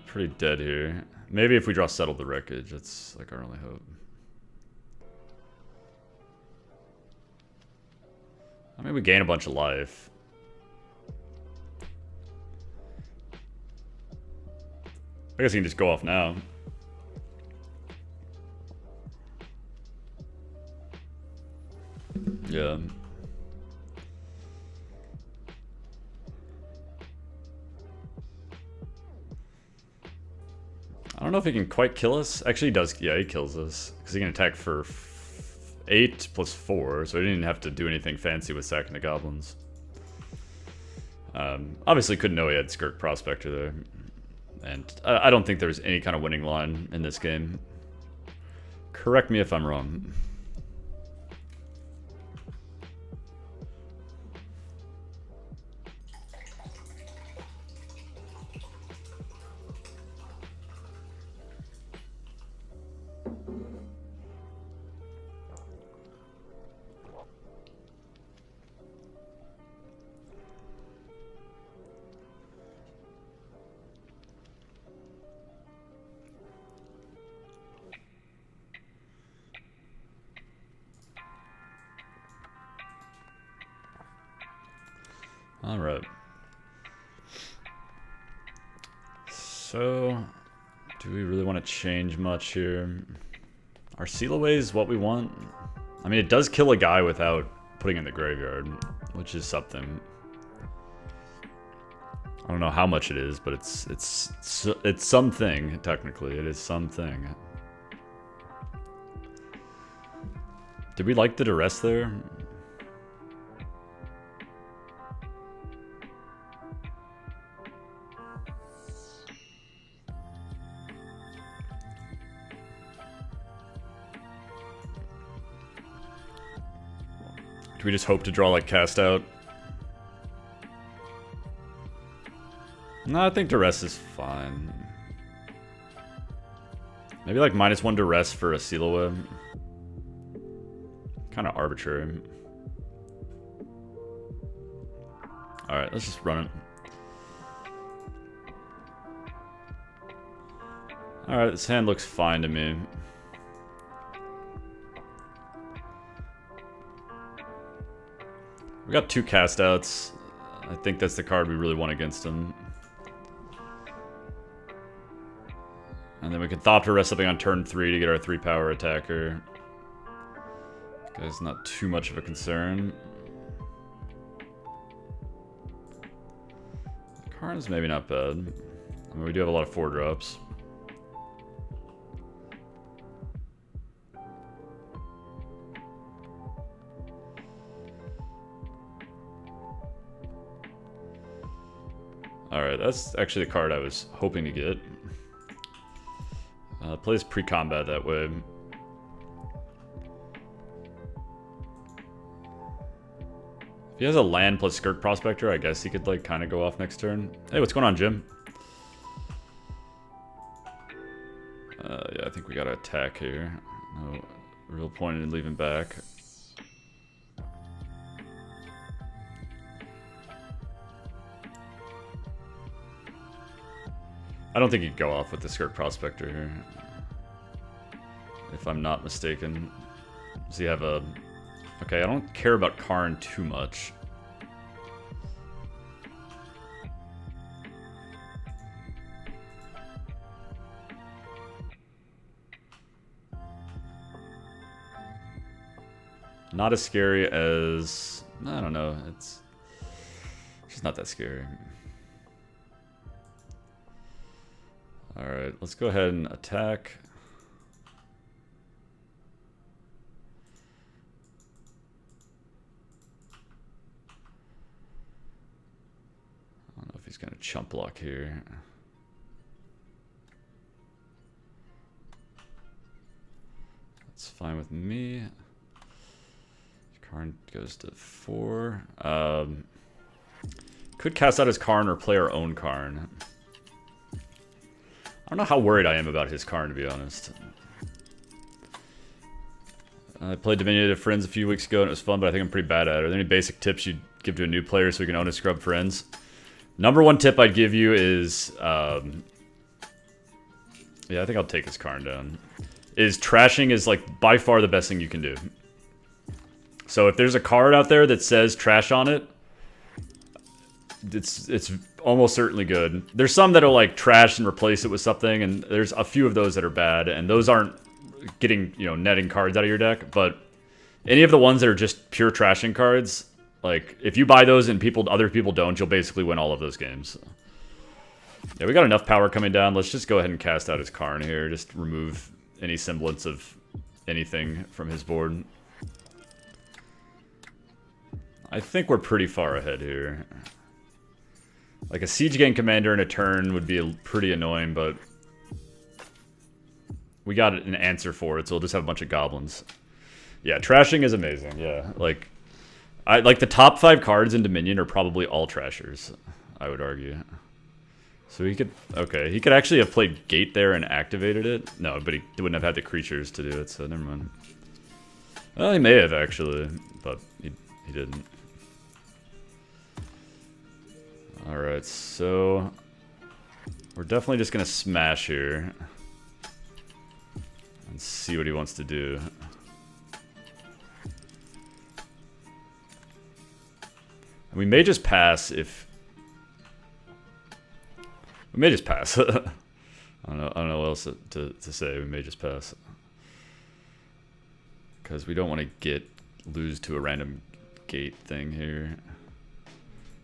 Pretty dead here. Maybe if we draw Settle the Wreckage, that's like our only hope. I mean we gain a bunch of life. I guess he can just go off now. Yeah. I don't know if he can quite kill us. Actually, he does. Yeah, he kills us. Because he can attack for 8 plus 4, so he didn't have to do anything fancy with sacking the goblins. Obviously, couldn't know he had Skirk Prospector there. And I don't think there's any kind of winning line in this game. Correct me if I'm wrong. Alright. So, do we really want to change much here? Are Seal Aways what we want? I mean, it does kill a guy without putting in the graveyard, which is something. I don't know how much it is, but it's something, technically. It is something. Did we like the duress there? Do we just hope to draw like cast out? No, I think duress is fine. Maybe like -1 duress for a Seal Away. Kind of arbitrary. Alright, let's just run it. Alright, this hand looks fine to me. We got 2 cast outs. I think that's the card we really want against him. And then we can Thopter rest something on turn 3 to get our 3-power attacker. Guy's not too much of a concern. Karn's maybe not bad. I mean, we do have a lot of 4-drops. Alright, that's actually the card I was hoping to get. Plays pre-combat that way. If he has a land plus Skirk Prospector, I guess he could like kind of go off next turn. Hey, what's going on, Jim? Yeah, I think we gotta attack here. No real point in leaving back. I don't think he'd go off with the Skirk Prospector here. If I'm not mistaken. Does he have a... Okay, I don't care about Karn too much. Not as scary as... I don't know, it's just not that scary. Alright, let's go ahead and attack. I don't know if he's gonna chump block here. That's fine with me. Karn goes to 4. Could cast out his Karn or play our own Karn. I don't know how worried I am about his Karn, to be honest. I played Dominaria to friends a few weeks ago and it was fun, but I think I'm pretty bad at it. Are there any basic tips you'd give to a new player so we can own his scrub friends? Number one tip I'd give you is... yeah, I think I'll take his Karn down. Is trashing is like by far the best thing you can do. So if there's a card out there that says trash on it, it's almost certainly good. There's some that are like trash and replace it with something, and there's a few of those that are bad, and those aren't getting, you know, netting cards out of your deck. But any of the ones that are just pure trashing cards, like if you buy those and other people don't, you'll basically win all of those games. Yeah, we got enough power coming down. Let's just go ahead and cast out his Karn here. Just remove any semblance of anything from his board. I think we're pretty far ahead here. Like a Siege Gang Commander in a turn would be pretty annoying, but we got an answer for it, so we'll just have a bunch of goblins. Yeah, trashing is amazing, yeah. Like the top 5 cards in Dominion are probably all trashers, I would argue. So he could, okay, he could actually have played Gate there and activated it. No, but he wouldn't have had the creatures to do it, so never mind. Well, he may have actually, but he didn't. Alright, so we're definitely just gonna smash here and see what he wants to do. And we may just pass if... We may just pass. I don't know what else to say. We may just pass. Because we don't want to lose to a random Gate thing here.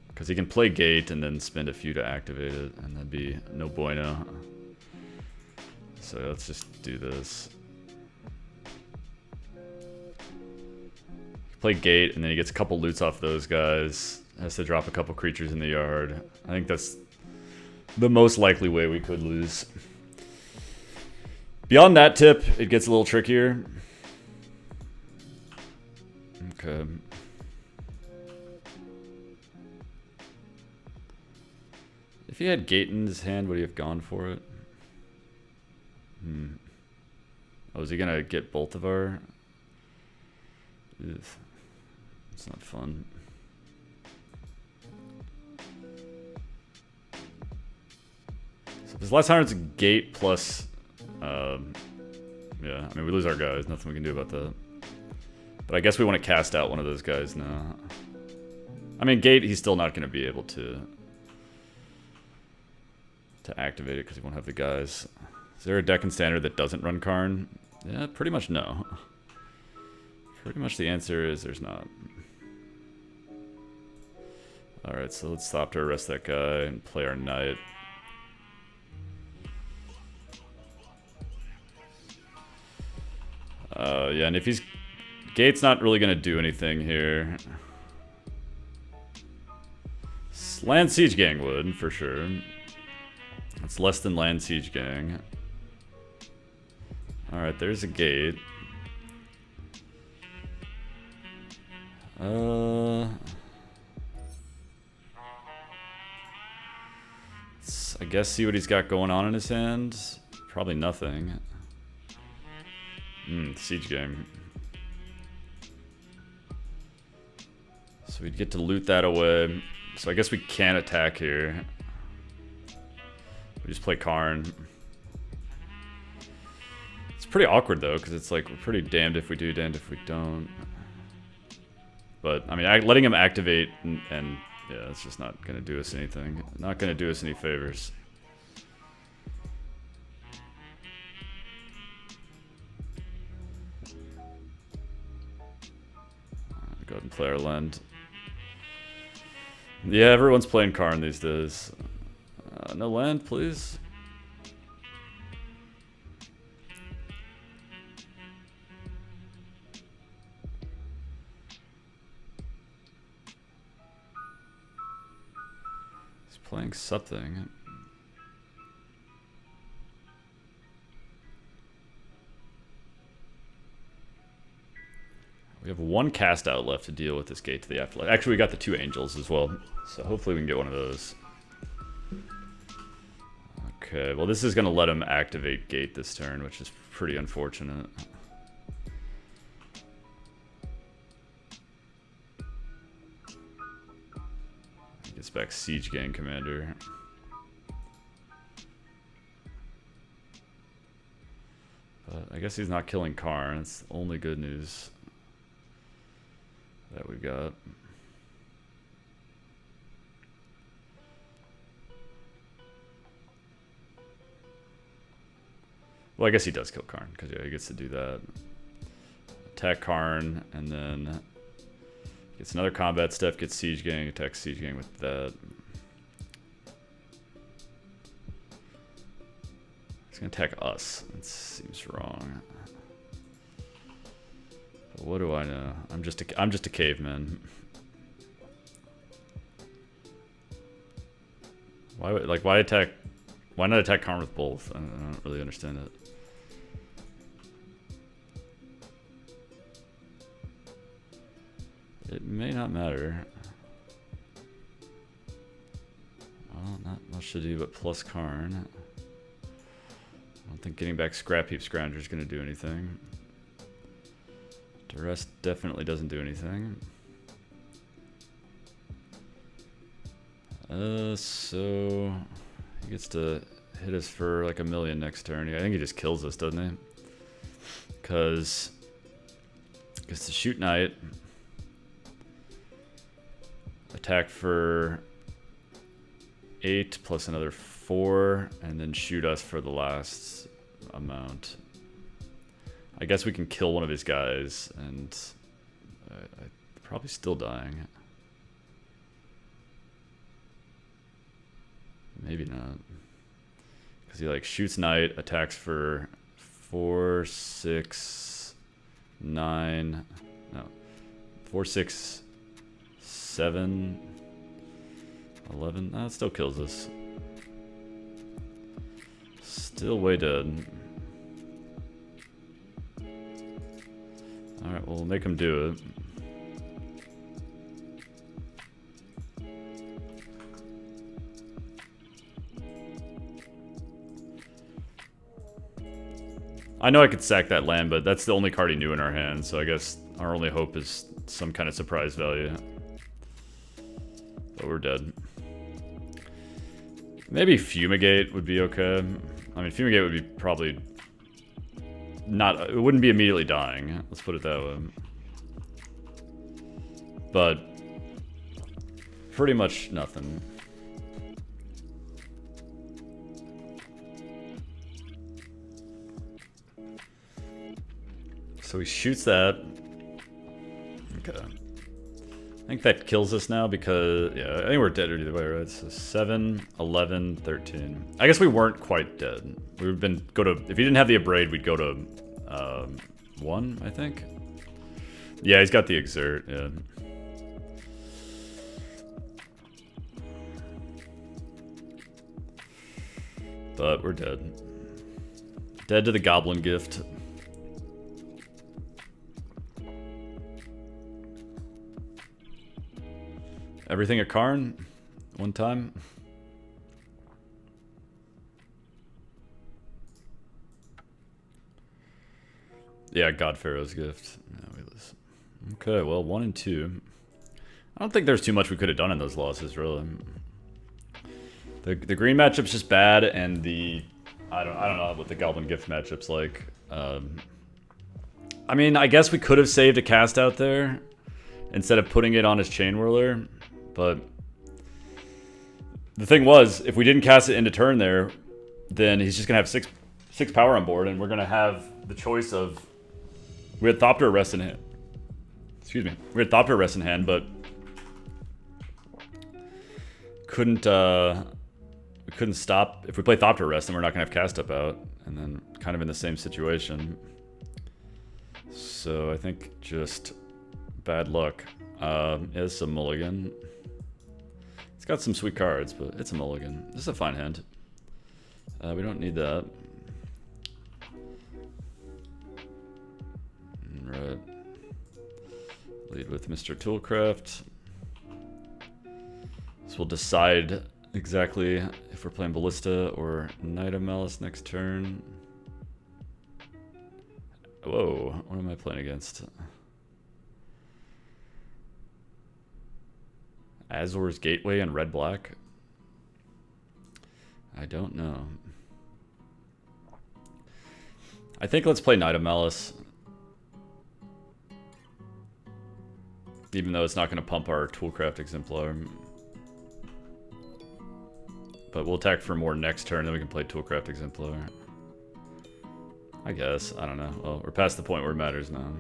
Because he can play Gate and then spend a few to activate it, and that'd be no bueno. So let's just do this. Play Gate, and then he gets a couple loots off those guys. Has to drop a couple creatures in the yard. I think that's the most likely way we could lose. Beyond that tip, it gets a little trickier. Okay. If he had Gate in his hand, would he have gone for it? Oh, is he gonna get both of our... Ugh. It's not fun. So this last time it's a Gate plus... yeah, I mean, we lose our guys. Nothing we can do about that. But I guess we want to cast out one of those guys now. I mean, Gate, he's still not going to be able to activate it because he won't have the guys. Is there a deck in Standard that doesn't run Karn? Yeah, pretty much no. Pretty much the answer is there's not. Alright, so let's stop to arrest that guy and play our knight. Yeah, and if he's... Gate's not really going to do anything here. Land Siege Gang would, for sure. It's less than Land Siege Gang. Alright, there's a Gate. I guess see what he's got going on in his hand. Probably nothing. Siege Gang. So we'd get to loot that away. So I guess we can't attack here. We just play Karn. It's pretty awkward though, because it's like we're pretty damned if we do, damned if we don't. But I mean, letting him activate and yeah, it's just not gonna do us anything. Not gonna do us any favors. Go ahead and play our land. Yeah, everyone's playing Karn these days. No land, please. He's playing something. We have one cast out left to deal with this gate to the afterlife. Actually, we got the 2 angels as well, so hopefully we can get one of those. Okay, well this is going to let him activate gate this turn, which is pretty unfortunate. He gets back Siege Gang Commander. But I guess he's not killing Karn. It's the only good news that we got. Well, I guess he does kill Karn, because yeah, he gets to do that. Attack Karn, and then gets another combat step, gets Siege Gang, attacks Siege Gang with that. He's gonna attack us. That seems wrong. But what do I know? I'm just a caveman. Why why attack? Why not attack Karn with both? I don't really understand it. It may not matter. Well, not much to do but plus Karn. I don't think getting back Scrap Heap Scrounger is going to do anything. Duress definitely doesn't do anything. So he gets to hit us for like 1,000,000 next turn. I think he just kills us, doesn't he? Because gets to shoot Knight, attack for 8 plus another 4, and then shoot us for the last amount. I guess we can kill one of his guys, and I'm probably still dying. Maybe not. Because he like shoots Knight, attacks for 4, 6, 9, no, 4, 6, 7, 11. That still kills us. Still way dead. Alright, we'll make him do it. I know I could sack that land, but that's the only card he knew in our hand, so I guess our only hope is some kind of surprise value. But we're dead. Maybe Fumigate would be okay. I mean, Fumigate would be probably not... It wouldn't be immediately dying. Let's put it that way. But pretty much nothing. So he shoots that. Okay. I think that kills us now because, yeah, I think we're dead either way, right? So 7, 11, 13. I guess we weren't quite dead. We would been if he didn't have the Abrade, we'd go to 1, I think. Yeah, he's got the Exert, yeah. But we're dead. Dead to the Goblin Gift. Everything at Karn, one time. Yeah, God Pharaoh's Gift. Yeah, we lose. Okay, well, 1 and 2. I don't think there's too much we could have done in those losses, really. The green matchup's just bad, and the I don't know what the Goblin Gift matchup's like. I mean, I guess we could have saved a cast out there instead of putting it on his Chain Whirler. But the thing was, if we didn't cast it into turn there, then he's just gonna have six power on board, and we're gonna have the choice of we had Thopter Arrest in hand. Excuse me, we had Thopter Arrest in hand, but couldn't we couldn't stop. If we play Thopter Arrest, then we're not gonna have cast up out, and then kind of in the same situation. So I think just bad luck. Is a mulligan. got some sweet cards, but it's a mulligan. This is a fine hand. We don't need that. Right. Lead with Mr. Toolcraft. So we'll decide exactly if we're playing Ballista or Knight of Malice next turn. Whoa, what am I playing against? Azor's Gateway and red-black? I don't know. I think let's play Knight of Malice. Even though it's not going to pump our Toolcraft Exemplar. But we'll attack for more next turn, then we can play Toolcraft Exemplar. I guess. I don't know. Well, we're past the point where it matters now.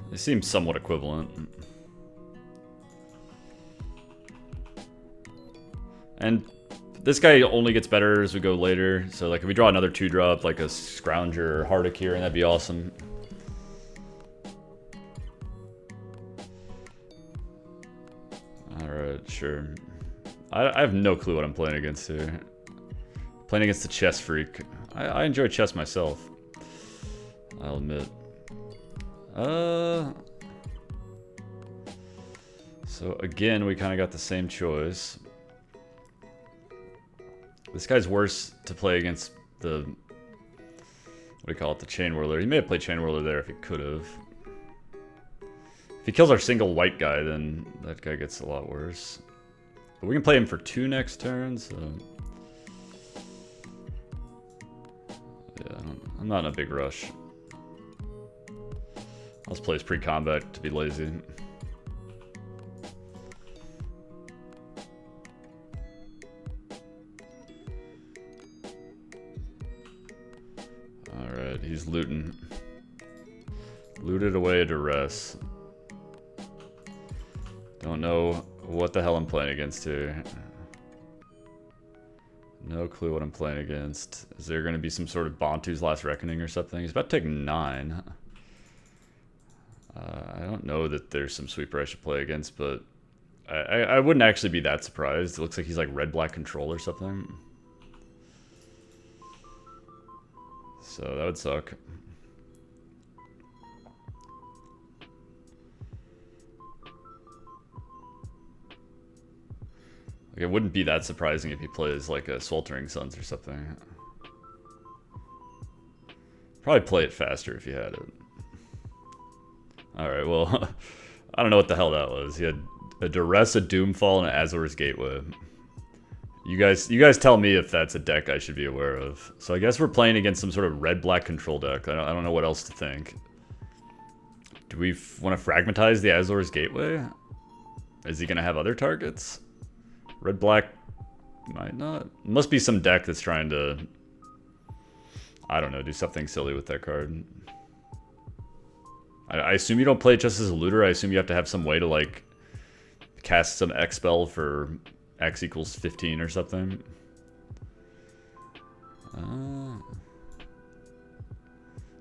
They seem somewhat equivalent. And this guy only gets better as we go later. So like if we draw another 2-drop, like a Scrounger or Hardic here, and that'd be awesome. Alright, sure. I have no clue what I'm playing against here. Playing against the chess freak. I enjoy chess myself. I'll admit. So again, we kind of got the same choice. This guy's worse to play against the, what do you call it, the Chain Whirler. He may have played Chain Whirler there if he could have. If he kills our single white guy, then that guy gets a lot worse. But we can play him for 2 next turn, so... Yeah, I'm not in a big rush. I'll just play his pre-combat to be lazy. Alright, he's looting. Looted away a duress. Don't know what the hell I'm playing against here. No clue what I'm playing against. Is there going to be some sort of Bantu's Last Reckoning or something? He's about to take 9. I don't know that there's some sweeper I should play against, but I wouldn't actually be that surprised. It looks like he's like red-black control or something. So that would suck. Like, it wouldn't be that surprising if he plays like a Sweltering Suns or something. Probably play it faster if he had it. Alright, well, I don't know what the hell that was. He had a Duress, a Doomfall, and an Azor's Gateway. You guys tell me if that's a deck I should be aware of. So I guess we're playing against some sort of red-black control deck. I don't know what else to think. Do we want to fragmentize the Azor's Gateway? Is he going to have other targets? Red-black might not. Must be some deck that's trying to, I don't know, do something silly with that card. I assume you don't play it just as a looter. I assume you have to have some way to, like, cast some X spell for X equals 15 or something.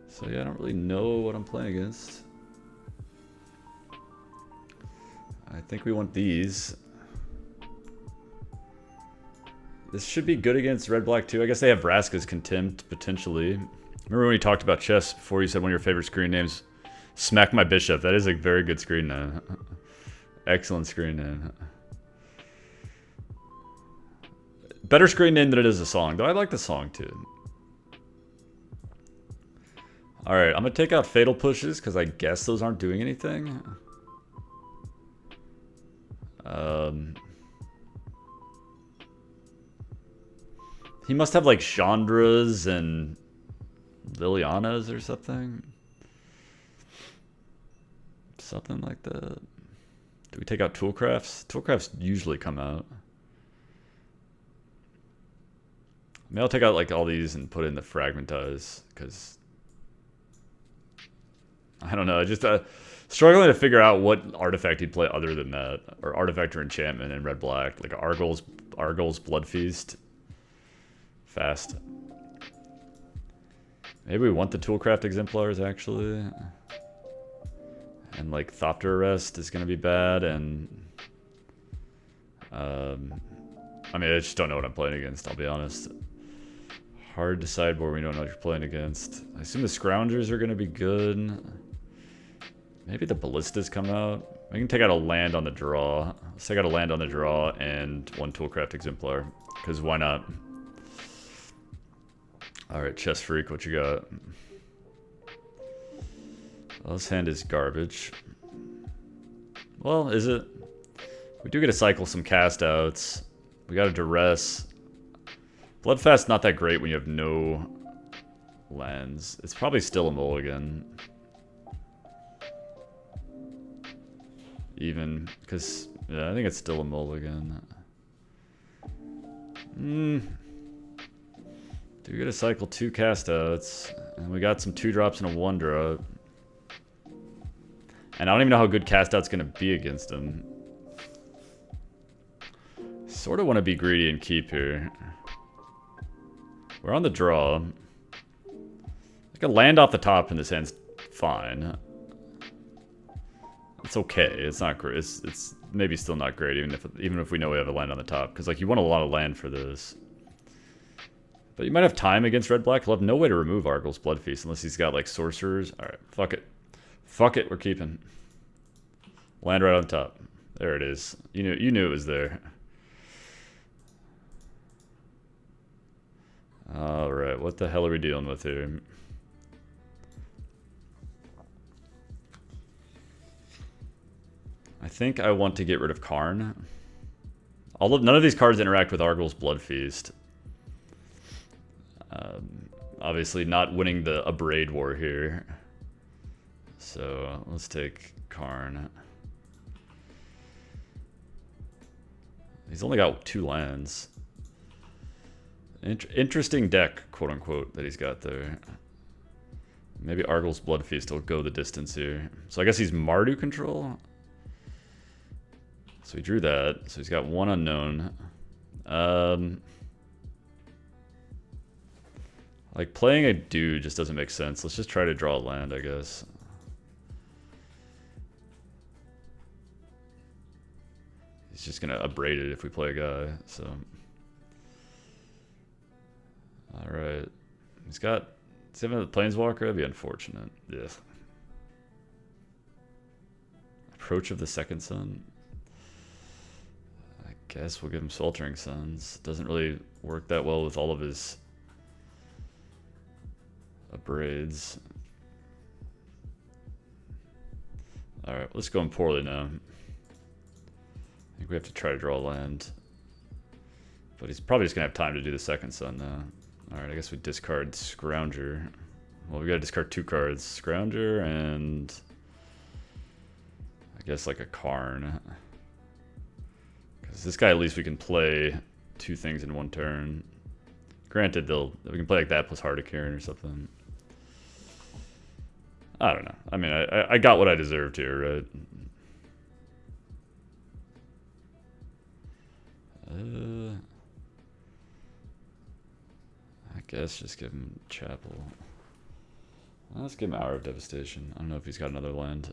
So yeah, I don't really know what I'm playing against. I think we want these. This should be good against red-black too. I guess they have Vraska's Contempt, potentially. Remember when we talked about chess before, you said one of your favorite screen names? Smack My Bishop. That is a very good screen name. Excellent screen name. Better screen name than it is a song, though I like the song too. Alright, I'm gonna take out Fatal Pushes, because I guess those aren't doing anything. He must have like Chandras and Lilianas or something. Something like that. Do we take out Toolcrafts? Toolcrafts usually come out. Maybe I'll take out like all these and put in the Fragmentize, because I don't know, I just struggling to figure out what artifact he'd play other than that, or artifact or enchantment in red-black, like Argol's Blood Feast. Fast. Maybe we want the Toolcraft Exemplars actually, and like Thopter Arrest is gonna be bad, and I mean, I just don't know what I'm playing against, I'll be honest. Hard to sideboard when you don't know what you're playing against. I assume the Scroungers are going to be good. Maybe the Ballistas come out. We can take out a land on the draw. Let's take out a land on the draw and one Toolcraft Exemplar. Because why not? Alright, Chess Freak, what you got? Well, this hand is garbage. Well, is it? We do get to cycle some cast outs. We got a Duress. Bloodfast's not that great when you have no lands. It's probably still a mulligan. Even, because, yeah, I think it's still a mulligan. Do we get to cycle 2 cast outs? And we got some 2-drops and a 1-drop. And I don't even know how good cast out's gonna be against him. Sort of want to be greedy and keep here. We're on the draw. Like a land off the top in this hand's fine. It's okay. It's not great. It's maybe still not great, even if we know we have a land on the top, because like you want a lot of land for this. But you might have time against red black. He'll have no way to remove Argyl's Blood Feast unless he's got like sorcerers. All right, fuck it, fuck it. We're keeping land right on top. There it is. You knew it was there. All right, what the hell are we dealing with here? I think I want to get rid of Karn. None of these cards interact with Argyl's Blood Feast. Obviously not winning the Abrade war here. So let's take Karn. He's only got 2 lands. Interesting deck, quote-unquote, that he's got there. Maybe Argyl's Blood Feast will go the distance here. So I guess he's Mardu control? So he drew that. So he's got 1 unknown. Like, playing a dude just doesn't make sense. Let's just try to draw a land, I guess. He's just gonna Abrade it if we play a guy, so... Alright. He's got... Does he have a Planeswalker? That'd be unfortunate. Yeah. Approach of the Second Sun. I guess we'll give him Sweltering Suns. Doesn't really work that well with all of his... Abrades. Alright, let's go in poorly now. I think we have to try to draw a land. But he's probably just going to have time to do the Second Sun now. Alright, I guess we discard Scrounger. Well, we got to discard 2 cards. Scrounger and... I guess like a Karn. Because this guy, at least we can play 2 things in 1 turn. Granted, we can play like that plus Heart of Kirin or something. I don't know. I mean, I got what I deserved here, right? I guess just give him Chapel. Let's give him Hour of Devastation. I don't know if he's got another land.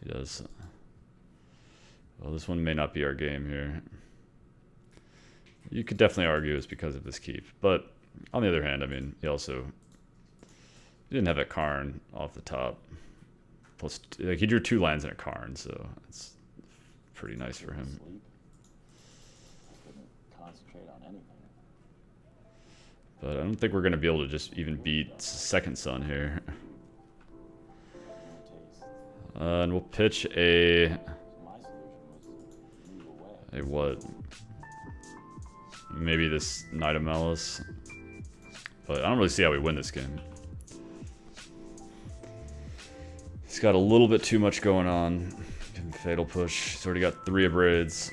He does. Well, this one may not be our game here. You could definitely argue it's because of this keep. But on the other hand, I mean, he didn't have a Karn off the top. Plus, like, he drew 2 lands and a Karn, so it's pretty nice for him. Concentrate on anything. But I don't think we're going to be able to just even beat Second Sun here. And we'll pitch a... My solution was move away. A what? Maybe this Knight of Malice. But I don't really see how we win this game. He's got a little bit too much going on. Give him Fatal Push. He's already got 3 Abrades.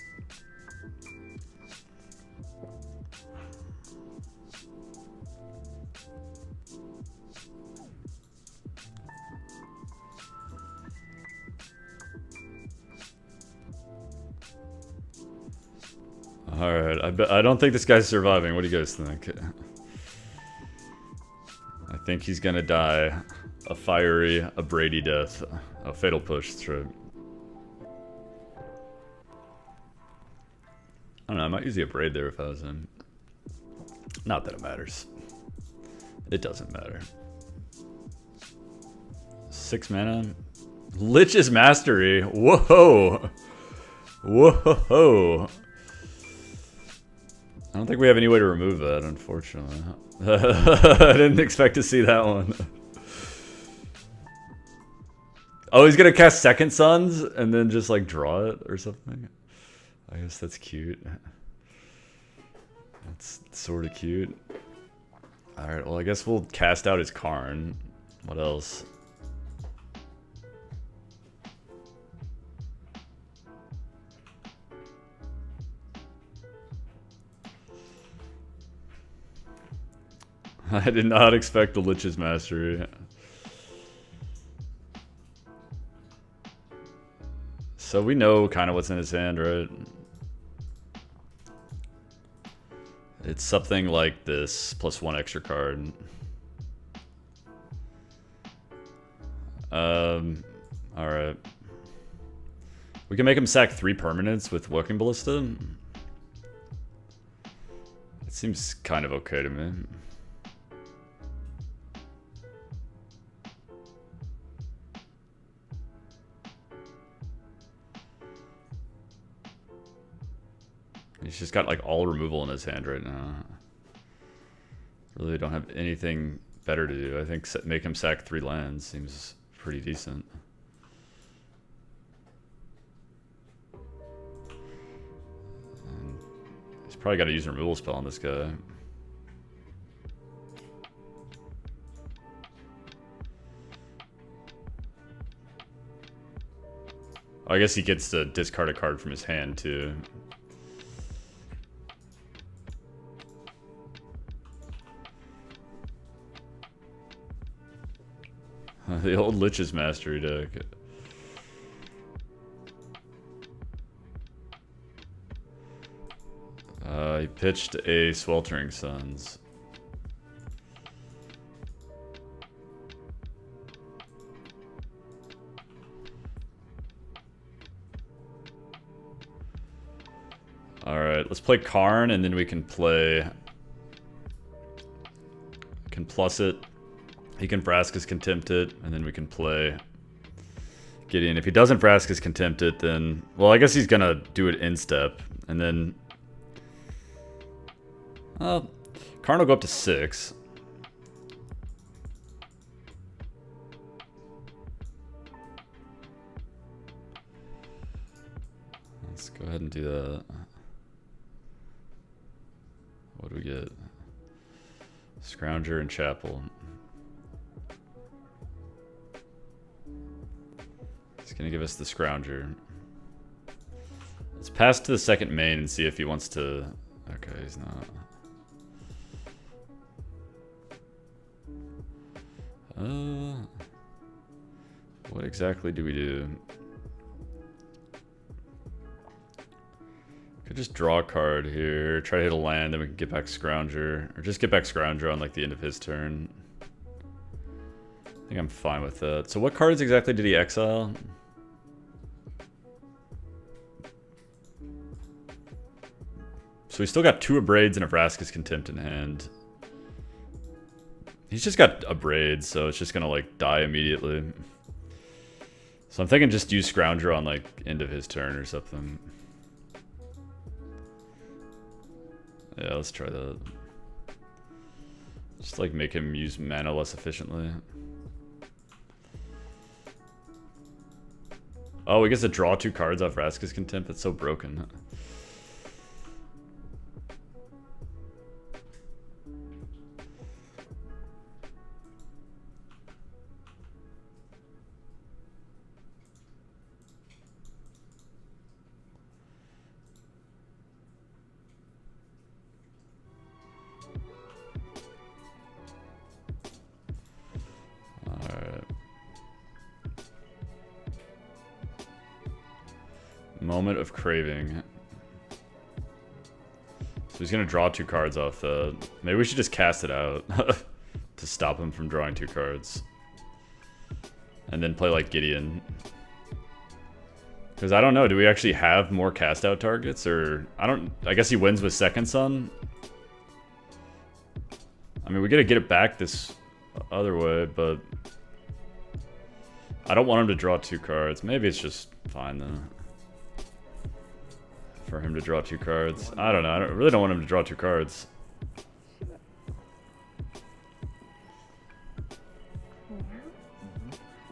Alright, I don't think this guy's surviving. What do you guys think? I think he's gonna die a fiery, a Brady death. A Fatal Push through. know, I might use the Abrade there if I was him. Not that it matters. It doesn't matter. 6 mana. Lich's Mastery. Whoa. Whoa. I don't think we have any way to remove that, unfortunately. I didn't expect to see that one. Oh, he's gonna cast Second Sons and then just like draw it or something. I guess that's cute. That's sort of cute. Alright, well I guess we'll cast out his Karn. What else? I did not expect the Lich's Mastery. So we know kind of what's in his hand, right? It's something like this, plus 1 extra card. Alright. We can make him sack 3 permanents with Working Ballista. It seems kind of okay to me. He's just got like all removal in his hand right now. Really don't have anything better to do. I think make him sack 3 lands seems pretty decent. And he's probably got to use a removal spell on this guy. Oh, I guess he gets to discard a card from his hand too. The old Lich's Mastery deck. He pitched a Sweltering Suns. Alright, let's play Karn and then we can play... Can plus it. He can Vraska's Contempt it, and then we can play Gideon. If he doesn't Vraska's Contempt it, then... Well, I guess he's gonna do it in step, and then... Karn will go up to 6. Let's go ahead and do that. What do we get? Scrounger and Chapel. He's gonna give us the Scrounger. Let's pass to the second main and see if he wants to... Okay, he's not. What exactly do we do? Could just draw a card here, try to hit a land, then we can get back Scrounger. Or just get back Scrounger on like the end of his turn. I think I'm fine with that. So what cards exactly did he exile? So he's still got 2 Abrades and a Vraska's Contempt in hand. He's just got Abrades, so it's just gonna like die immediately. So I'm thinking just use Scrounger on like end of his turn or something. Yeah, let's try that. Just like make him use mana less efficiently. Oh, he gets to draw 2 cards off Vraska's Contempt. That's so broken. Moment of Craving. So he's gonna draw 2 cards off that. Maybe we should just cast it out to stop him from drawing 2 cards. And then play like Gideon. Because I don't know, do we actually have more cast out targets? Or, I guess he wins with Second Sun? I mean, we gotta get it back this other way, but I don't want him to draw 2 cards. Maybe it's just fine, though. For him to draw 2 cards. I don't know, I really don't want him to draw 2 cards.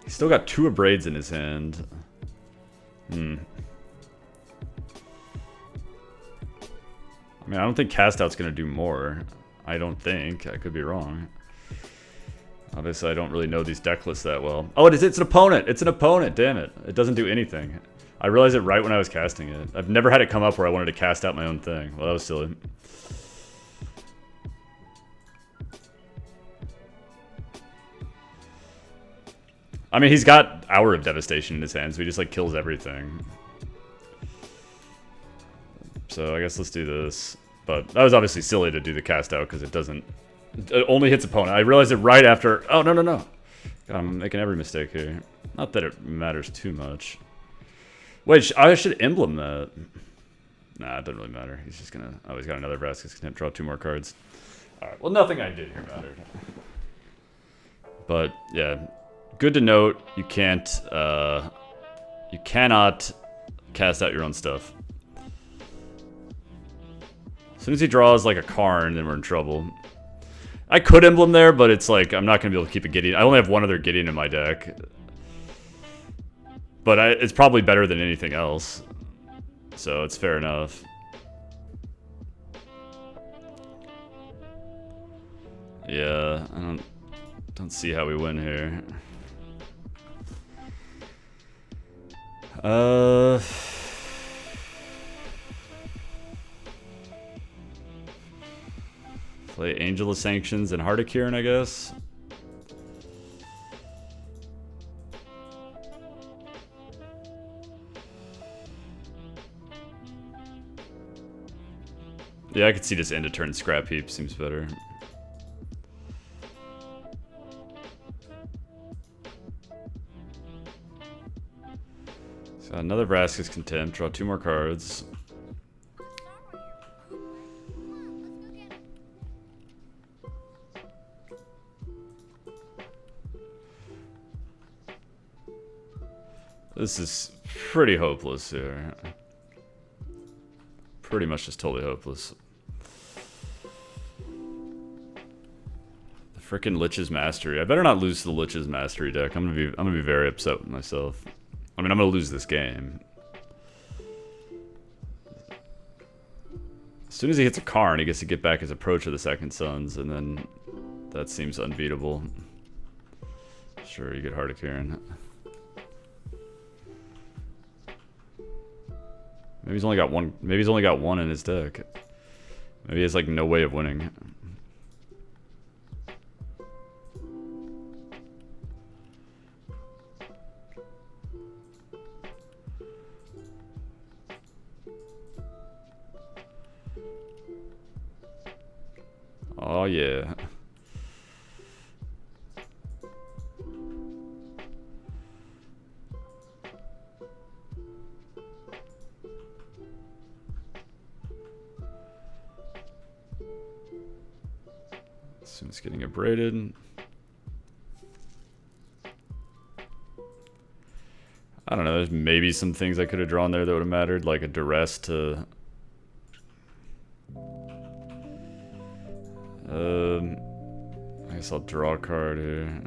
He's still got 2 Abrades in his hand. I mean, I don't think Cast Out's gonna do more. I don't think. I could be wrong. Obviously, I don't really know these deck lists that well. Oh, it's an opponent! It's an opponent, damn it. It doesn't do anything. I realized it right when I was casting it. I've never had it come up where I wanted to cast out my own thing. Well, that was silly. I mean, he's got Hour of Devastation in his hand, so he just, like, kills everything. So, I guess let's do this. But that was obviously silly to do the cast out, because it doesn't... It only hits opponent. I realized it right after... Oh, no. God, I'm making every mistake here. Not that it matters too much. Wait, I should emblem that. Nah, it doesn't really matter. He's just gonna... Oh, he's got another Vraska's Contempt. Draw 2 more cards. Alright, well, nothing I did here mattered. But, yeah... Good to note, you cannot cast out your own stuff. As soon as he draws like a Karn, then we're in trouble. I could emblem there, but it's like, I'm not going to be able to keep a Gideon. I only have 1 other Gideon in my deck. But it's probably better than anything else. So it's fair enough. Yeah, I don't see how we win here. Play Angel of Sanctions and Heart of Kieran, I guess. Yeah, I could see this end of turn Scrap Heap seems better. So another Vraska's Contempt, draw 2 more cards. This is pretty hopeless here. Pretty much just totally hopeless. The frickin' Lich's Mastery. I better not lose to the Lich's Mastery deck. I'm gonna be very upset with myself. I mean, I'm gonna lose this game. As soon as he hits a Karn, he gets to get back his Approach of the Second Sons, and then that seems unbeatable. Sure, you get Heart of Kieran. Maybe he's only got one. Maybe he's only got 1 in his deck. Maybe he has like no way of winning. Oh yeah. Soon it's getting abraded. I don't know, there's maybe some things I could have drawn there that would have mattered, like a duress to... I guess I'll draw a card here.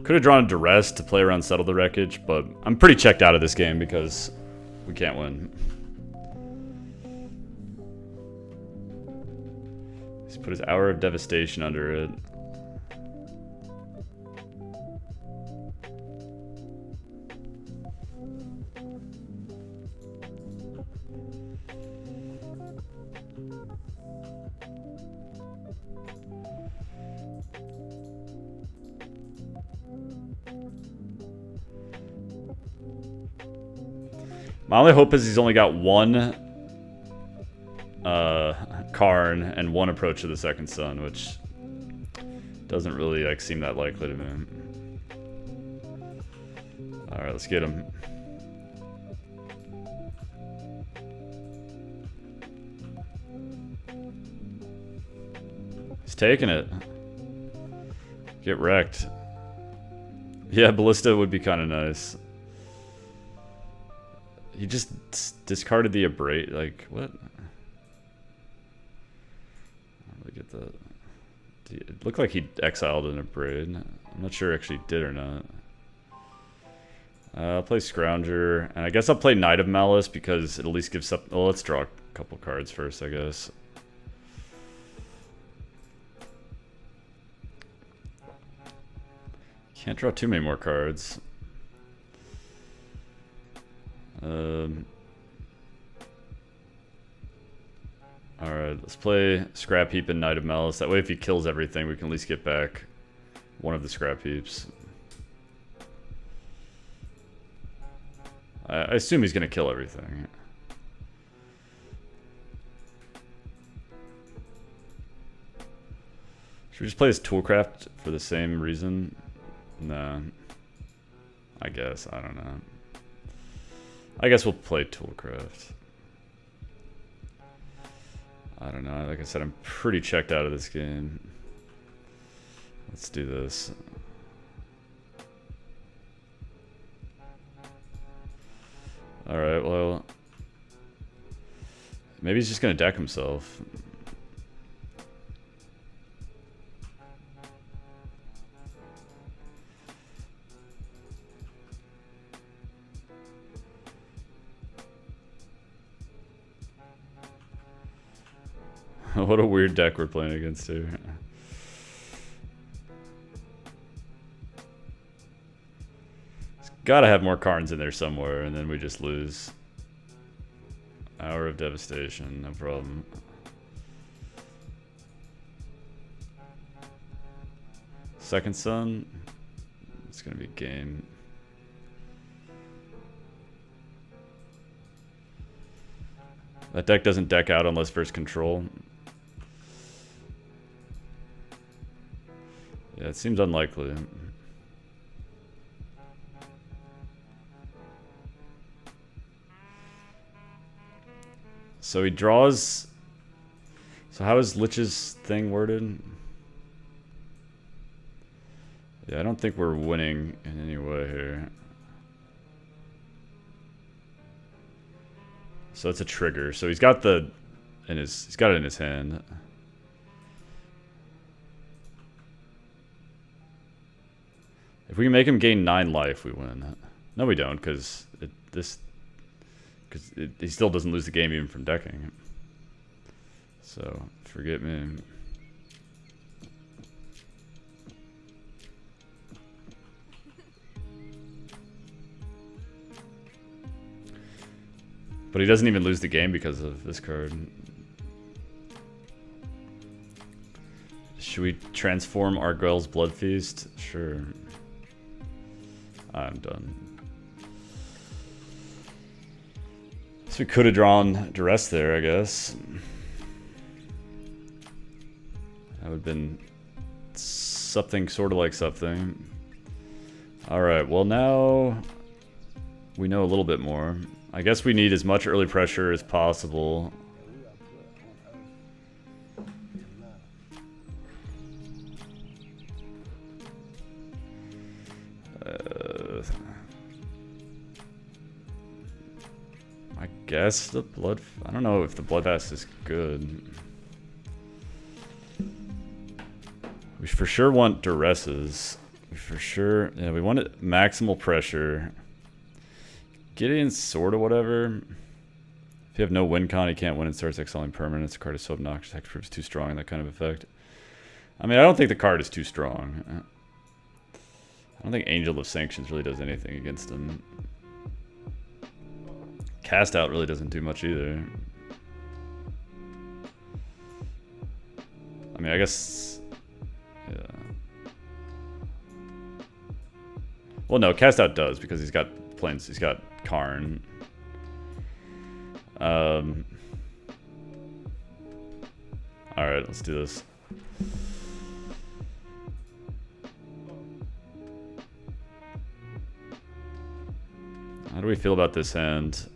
Could have drawn a duress to play around Settle the Wreckage, but I'm pretty checked out of this game because we can't win. He's put his Hour of Devastation under it. My only hope is he's only got 1 Karn and 1 Approach to the Second Sun, which doesn't really like seem that likely to me. Alright, let's get him. He's taking it. Get wrecked. Yeah, Ballista would be kind of nice. He just discarded the abrade. Like, what? Let me get that. It looked like he exiled an abrade. I'm not sure actually did or not. I'll play Scrounger, and I guess I'll play Knight of Malice because it at least gives up. Well, let's draw a couple cards first, I guess. Can't draw too many more cards. Alright, let's play Scrap Heap and Knight of Malice. That way if he kills everything, we can at least get back one of the Scrap Heaps. I assume he's going to kill everything. Should we just play as Toolcraft for the same reason? Nah. I guess. I don't know. I guess we'll play Toolcraft. I don't know. Like I said, I'm pretty checked out of this game. Let's do this. Alright, well... maybe he's just gonna deck himself. What a weird deck we're playing against here. It's gotta have more Karns in there somewhere, and then we just lose. Hour of Devastation, no problem. Second Sun, it's gonna be game. That deck doesn't deck out unless first control. Yeah, it seems unlikely. So he draws... so how is Lich's thing worded? Yeah, I don't think we're winning in any way here. So it's a trigger. So he's got the... he's got it in his hand. If we can make him gain 9 life, we win. No, we don't, because he still doesn't lose the game even from decking. So, forget me. But he doesn't even lose the game because of this card. Should we transform Argyle's Blood Feast? Sure. I'm done. So we could have drawn Duress there, I guess. That would have been something sort of like something. Alright, well now we know a little bit more. I guess we need as much early pressure as possible. I guess the blood... I don't know if the Bloodfast is good. We for sure want Duresses. We for sure... yeah, we want it maximal pressure. Gideon's sword or whatever. If you have no win con, you can't win and starts exiling permanents. The card is so obnoxious. Hexproof is too strong in that kind of effect. I mean, I don't think the card is too strong. I don't think Angel of Sanctions really does anything against him. Cast Out really doesn't do much either. I mean, I guess... yeah. Well, no, Cast Out does because he's got planes. He's got Karn. Alright, let's do this. How do we feel about this hand?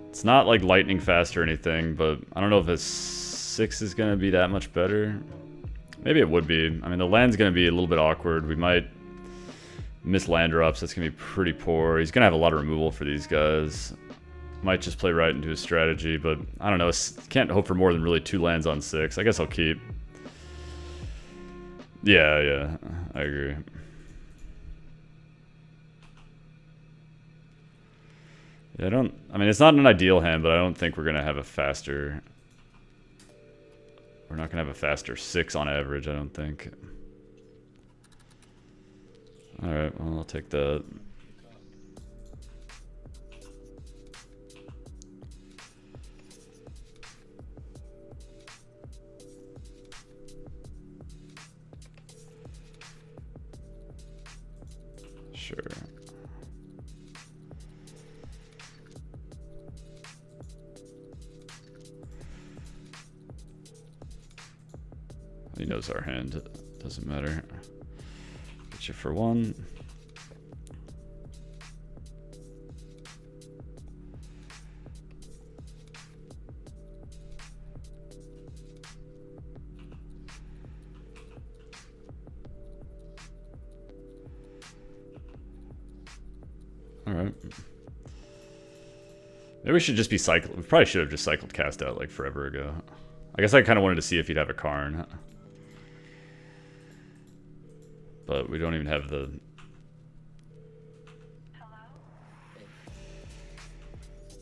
It's not like lightning fast or anything, but I don't know if a 6 is going to be that much better. Maybe it would be. I mean, the land's going to be a little bit awkward. We might miss land drops. That's going to be pretty poor. He's going to have a lot of removal for these guys. Might just play right into his strategy, but I don't know. Can't hope for more than really 2 lands on 6. I guess I'll keep. Yeah, I agree. Yeah, I mean, it's not an ideal hand, but I don't think we're going to have a faster... We're not going to have a faster 6 on average, I don't think. Alright, well, I'll take that. Sure. He knows our hand. Doesn't matter. Get you for 1. Alright. Maybe we should just be cycled. We probably should have just cycled cast out like forever ago. I guess I kind of wanted to see if he'd have a Karn. But we don't even have the...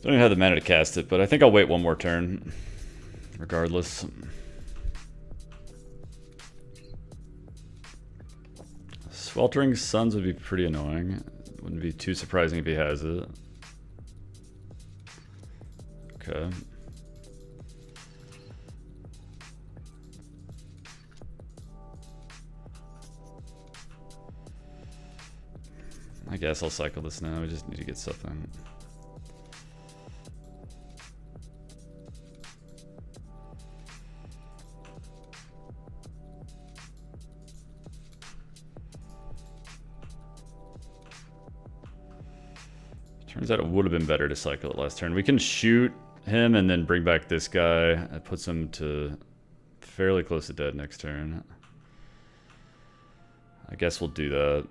Don't even have the mana to cast it, but I think I'll wait one more turn. Regardless. Sweltering Suns would be pretty annoying. Wouldn't be too surprising if he has it. Okay. I guess I'll cycle this now. We just need to get something. Turns out it would have been better to cycle it last turn. We can shoot him and then bring back this guy. That puts him to fairly close to dead next turn. I guess we'll do that.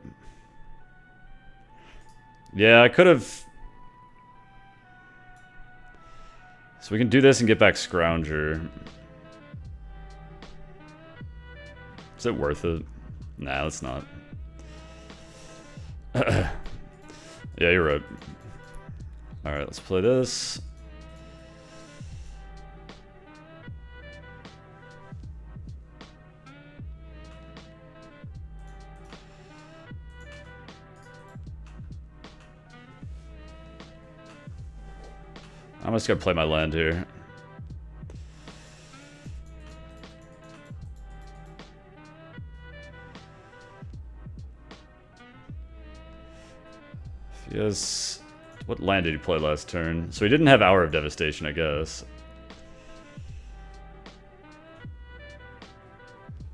Yeah, I could have... So we can do this and get back Scrounger. Is it worth it? Nah, it's not. Yeah, you're right. Alright, let's play this. I'm just gonna play my land here. Yes. What land did he play last turn? So he didn't have Hour of Devastation, I guess.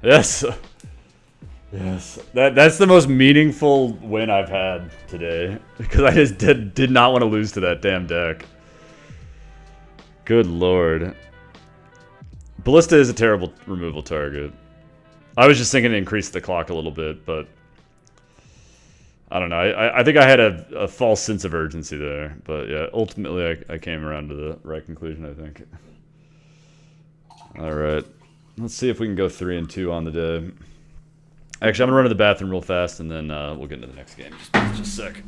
Yes. Yes. That's the most meaningful win I've had today. Because I just did not want to lose to that damn deck. Good lord. Ballista is a terrible removal target. I was just thinking to increase the clock a little bit, but... I don't know. I think I had a false sense of urgency there. But yeah, ultimately I came around to the right conclusion, I think. Alright. Let's see if we can go 3 and 2 on the day. Actually, I'm going to run to the bathroom real fast, and then we'll get into the next game. Just a sec.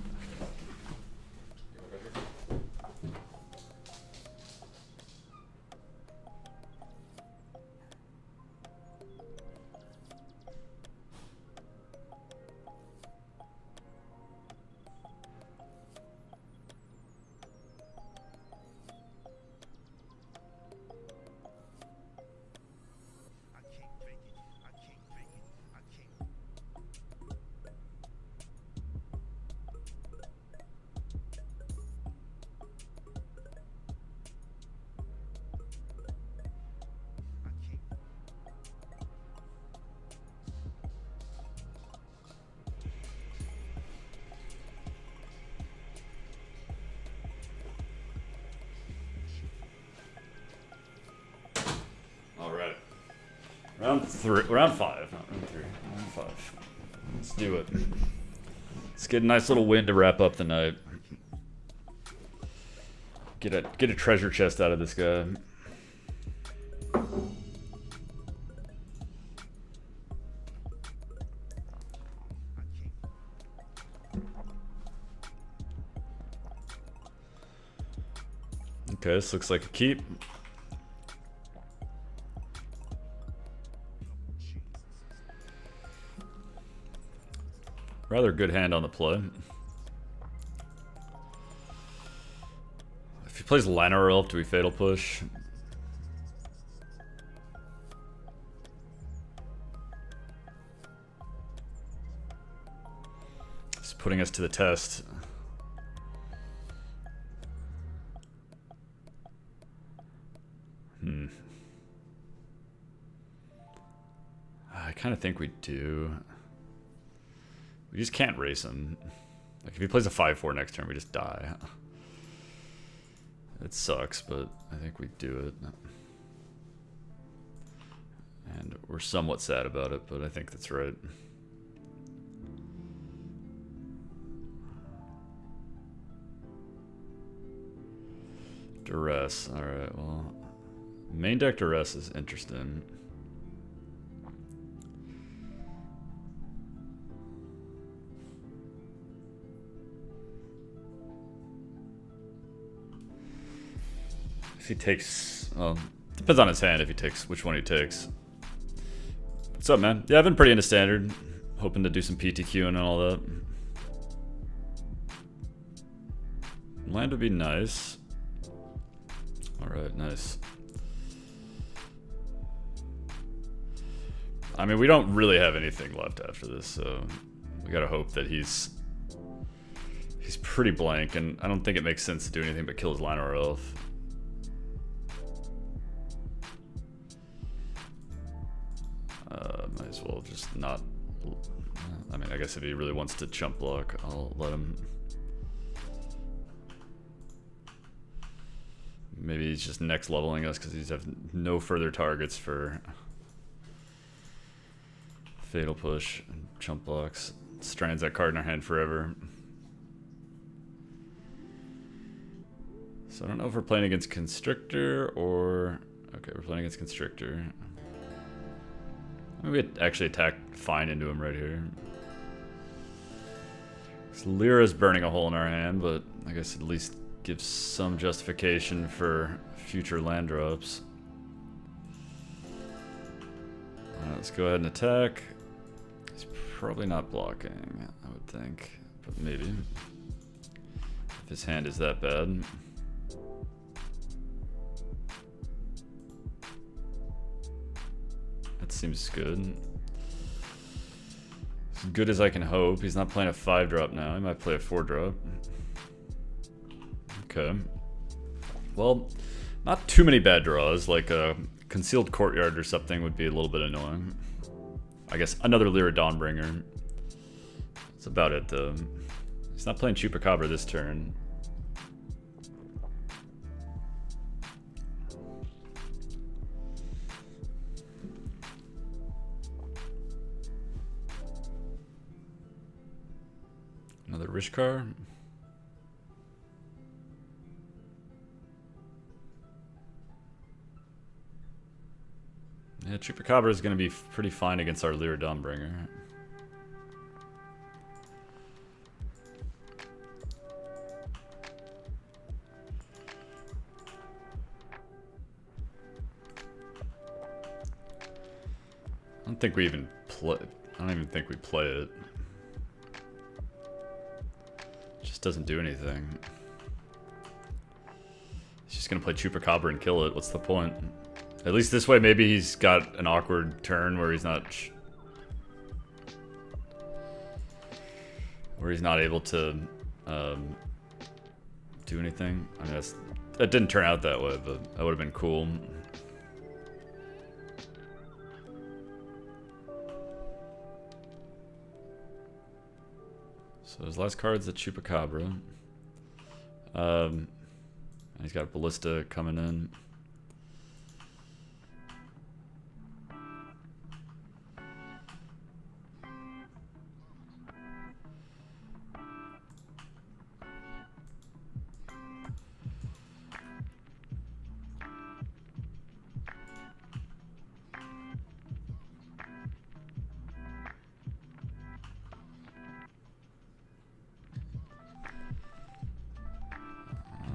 Round 5, not round 3. Round 5. Let's do it. Let's get a nice little win to wrap up the night. Get a treasure chest out of this guy. Okay, this looks like a keep. Rather good hand on the play. If he plays Llanowar Elf, do we fatal push? It's putting us to the test. I kind of think we do. We just can't race him. Like if he plays a 5-4 next turn, we just die. It sucks, but I think we do it. And we're somewhat sad about it, but I think that's right. Duress. Alright, well. Main deck Duress is interesting. If he takes, well, depends on his hand if he takes, which one he takes. What's up, man? Yeah, I've been pretty into standard. Hoping to do some PTQ and all that. Land would be nice. Alright, nice. I mean, we don't really have anything left after this, so we gotta hope that he's pretty blank, and I don't think it makes sense to do anything but kill his Llanowar Elf. Might as well just not. I mean, I guess if he really wants to chump block, I'll let him. Maybe he's just next leveling us because he's have no further targets for fatal push and chump blocks. Strands that card in our hand forever. So I don't know if we're playing against Constrictor or... Okay, we're playing against Constrictor. Maybe we actually attack fine into him right here. So Lyra's burning a hole in our hand, but I guess at least gives some justification for future land drops. Let's go ahead and attack. He's probably not blocking, I would think, but maybe. If his hand is that bad. That seems good. As good as I can hope. He's not playing a 5-drop now. He might play a 4-drop. Okay. Well, not too many bad draws. Like a Concealed Courtyard or something would be a little bit annoying. I guess another Lyra Dawnbringer. That's about it, though. He's not playing Chupacabra this turn. Another Rishkar. Yeah, Chupacabra is going to be pretty fine against our Lyra Dawnbringer. I don't think we even play. I don't even think we play it. Just doesn't do anything. He's just gonna play Chupacabra and kill it. What's the point? At least this way, maybe he's got an awkward turn where he's not able to do anything. I mean, that didn't turn out that way, but that would have been cool. So his last card's the Chupacabra. He's got Ballista coming in.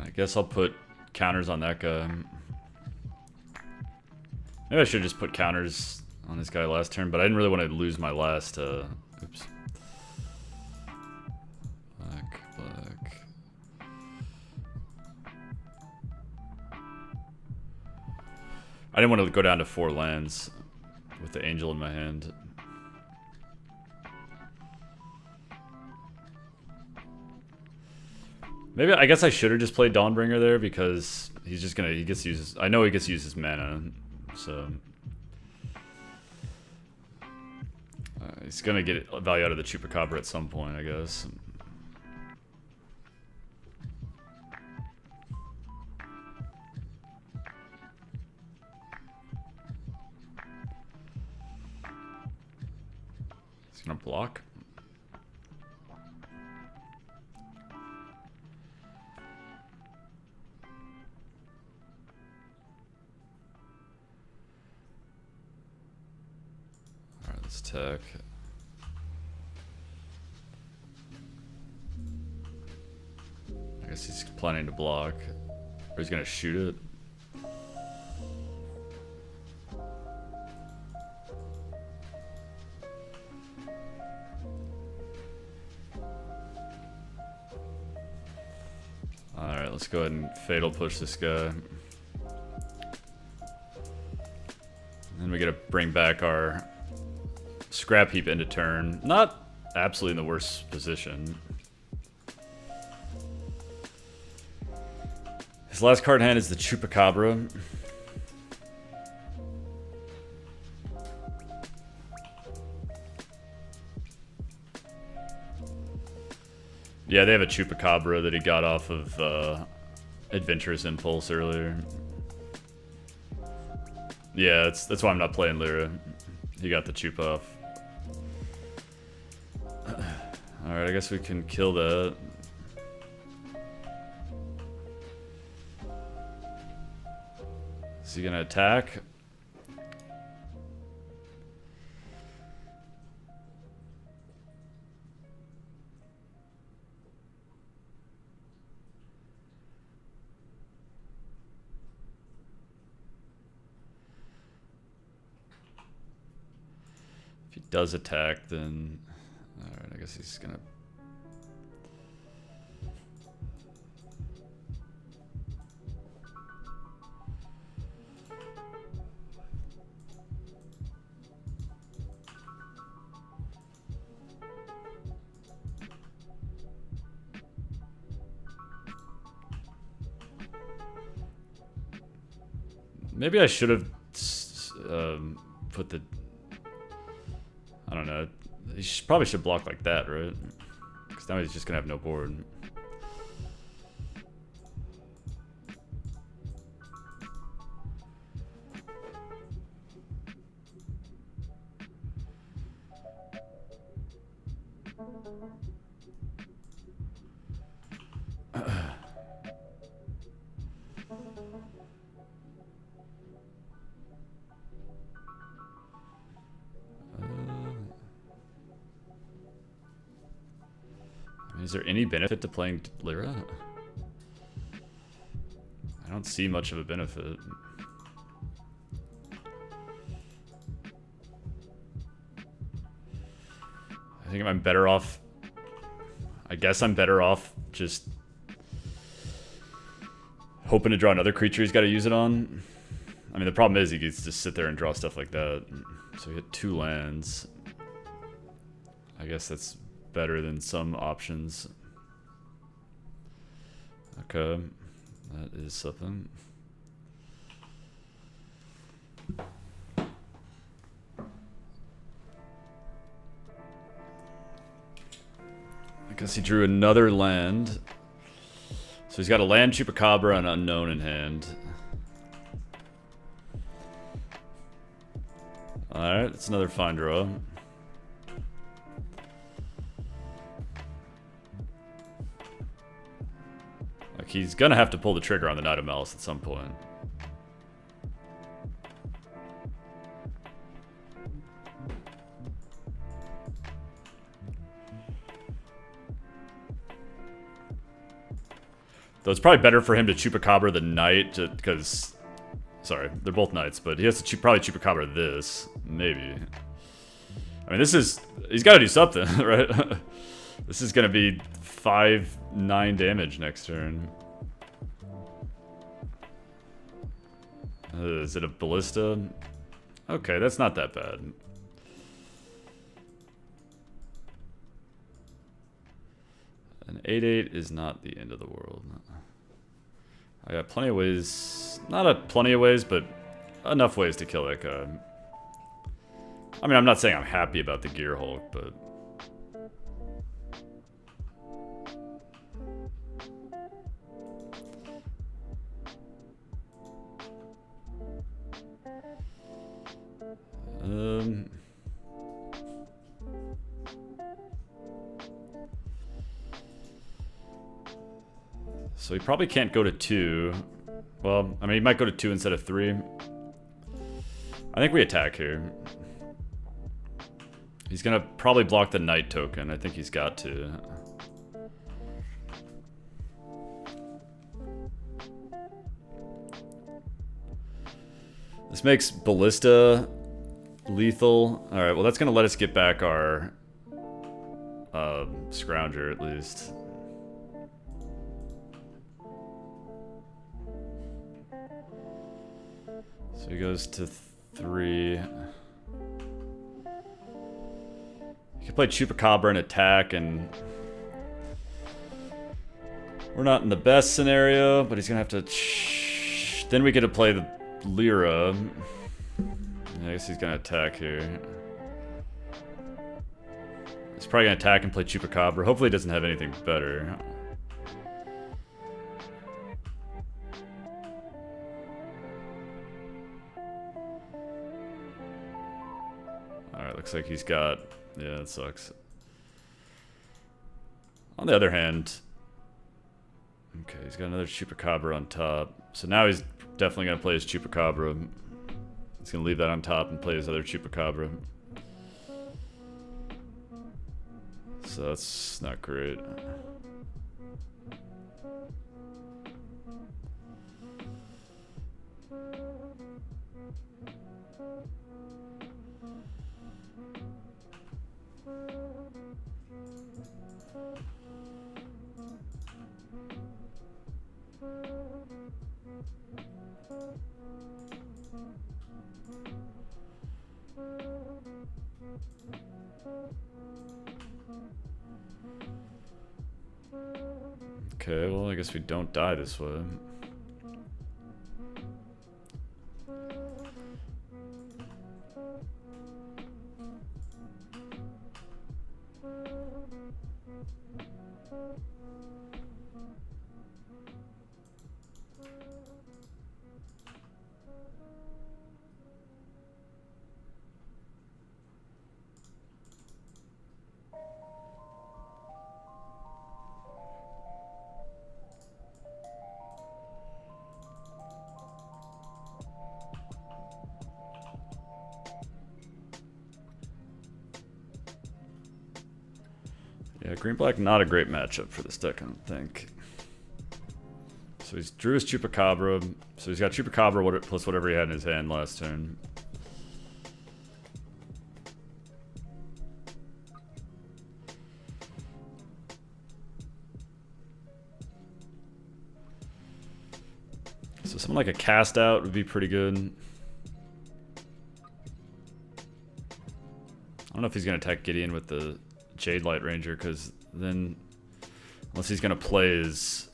I guess I'll put counters on that guy. Maybe I should just put counters on this guy last turn, but I didn't really want to lose my last, oops. Black, black. I didn't want to go down to 4 lands with the angel in my hand. Maybe, I guess I should have just played Dawnbringer there because he's just gonna, he gets to use his, I know he gets to use his mana, so. He's gonna get value out of the Chupacabra at some point, I guess. He's gonna block. Alright, let's attack. I guess he's planning to block. Or he's gonna shoot it. Alright, let's go ahead and Fatal Push this guy. And then we gotta bring back our Scrap Heap into turn. Not absolutely in the worst position. His last card in hand is the Chupacabra. Yeah, they have a Chupacabra that he got off of Adventurous Impulse earlier. Yeah, that's why I'm not playing Lyra. He got the Chupa off. Alright, I guess we can kill that. Is he gonna attack? If he does attack, then... Alright, I guess he's gonna... Maybe I should have put the... I don't know. He probably should block like that, right? Because now he's just going to have no board. Is there any benefit to playing Lyra? I don't see much of a benefit. I think I'm better off... I guess I'm better off just hoping to draw another creature he's got to use it on. I mean, the problem is he gets to sit there and draw stuff like that. So we hit 2 lands. I guess that's better than some options. Okay, that is something. I guess he drew another land. So he's got a land, Chupacabra, and Unknown in hand. Alright, it's another fine draw. Like, he's gonna have to pull the trigger on the Knight of Malice at some point. Though it's probably better for him to Chupacabra the Knight, because... Sorry, they're both Knights, but he has to probably Chupacabra this. Maybe. I mean, this is... He's got to do something, right? This is going to be 5-9 damage next turn. Is it a Ballista? Okay, that's not that bad. An 8-8 is not the end of the world. I got plenty of ways, plenty of ways, but enough ways to kill that guy. I mean, I'm not saying I'm happy about the Gear Hulk, but... So he probably can't go to 2. Well, I mean, he might go to 2 instead of 3. I think we attack here. He's gonna probably block the Knight token. I think he's got to. This makes Ballista lethal. Alright, well that's gonna let us get back our Scrounger at least. So he goes to 3. You can play Chupacabra and attack, and we're not in the best scenario, but he's gonna have to. Then we get to play the Lyra. I guess he's gonna attack here. He's probably gonna attack and play Chupacabra. Hopefully, he doesn't have anything better. Alright, looks like he's got... Yeah, that sucks. On the other hand... Okay, he's got another Chupacabra on top. So now he's definitely going to play his Chupacabra. He's going to leave that on top and play his other Chupacabra. So that's not great. Okay, well, I guess we don't die this way. Yeah, green-black, not a great matchup for this deck, I don't think. So he's drew his Chupacabra. So he's got Chupacabra plus whatever he had in his hand last turn. So something like a cast out would be pretty good. I don't know if he's going to attack Gideon with the Jade Light Ranger, because then, unless he's going to play his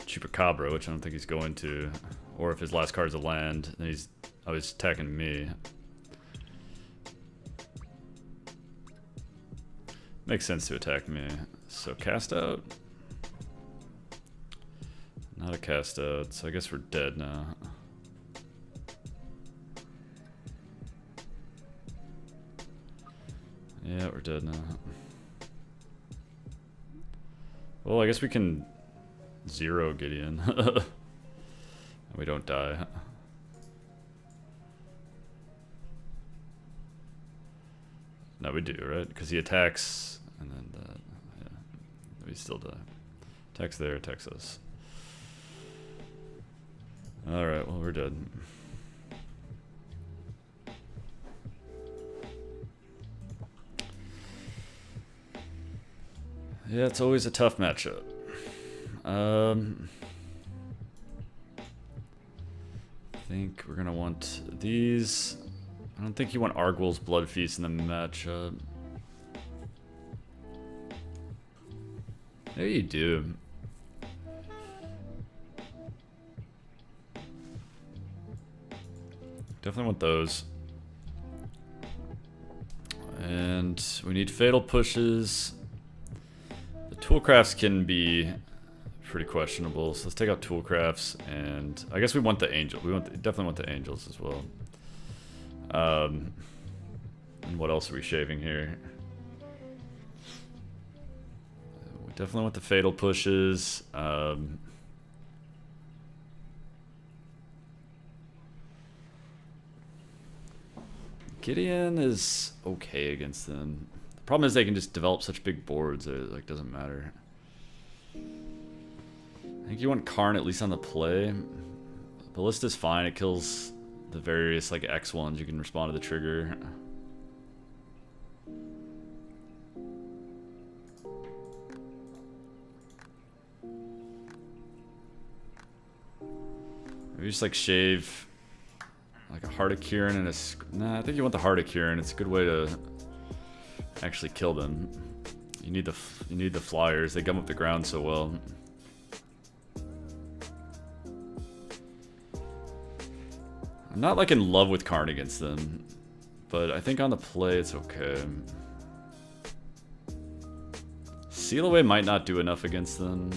Chupacabra, which I don't think he's going to, or if his last card's a land, then he's always attacking me. Makes sense to attack me. So cast out? Not a cast out, so I guess we're dead now. Yeah, we're dead now. Well, I guess we can zero Gideon. And we don't die. No, we do, right? Because he attacks, and then, yeah, we still die. Attacks there, attacks us. Alright, well, we're dead. Yeah, it's always a tough matchup. I think we're gonna want these. I don't think you want Arguel's Blood Feast in the matchup. Maybe you do. Definitely want those. And we need Fatal Pushes. The Toolcrafts can be pretty questionable, so let's take out Toolcrafts, and I guess we want the Angel. Definitely want the Angels as well. And what else are we shaving here? We definitely want the Fatal Pushes. Gideon is okay against them. The problem is they can just develop such big boards that it like doesn't matter. I think you want Karn at least on the play. Ballista's fine. It kills the various like X ones. You can respond to the trigger. Maybe just like shave like a Heart of Kieran and a... Nah, I think you want the Heart of Kieran. It's a good way to actually kill them. You need the flyers. They gum up the ground so well. I'm not like in love with Karn against them, but I think on the play it's okay. Seal Away might not do enough against them.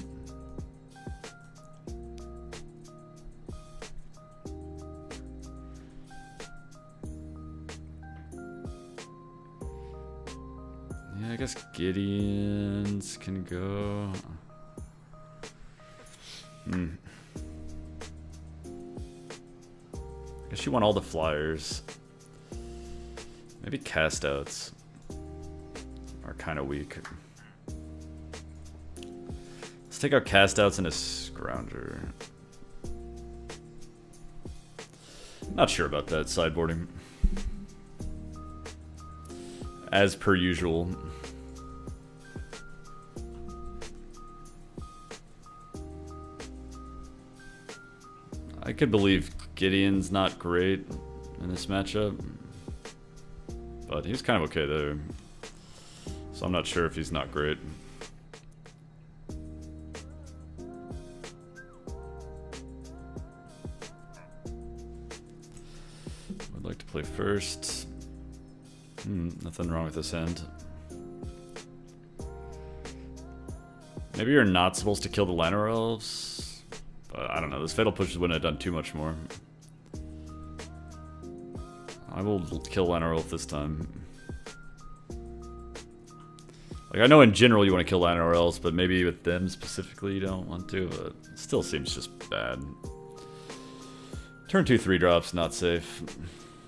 Yeah, I guess Gideons can go. I guess you want all the flyers. Maybe cast outs are kind of weak. Let's take out cast outs and a Scrounger. Not sure about that sideboarding. As per usual. I could believe Gideon's not great in this matchup, but he's kind of okay there. So I'm not sure if he's not great. I'd like to play first. Nothing wrong with this hand. Maybe you're not supposed to kill the Llanowar Elves, but I don't know. This Fatal Push wouldn't have done too much more. I will kill Llanowar Elf this time. Like, I know in general you want to kill Llanowar Elves, but maybe with them specifically you don't want to, but it still seems just bad. Turn 2 3-drops, not safe.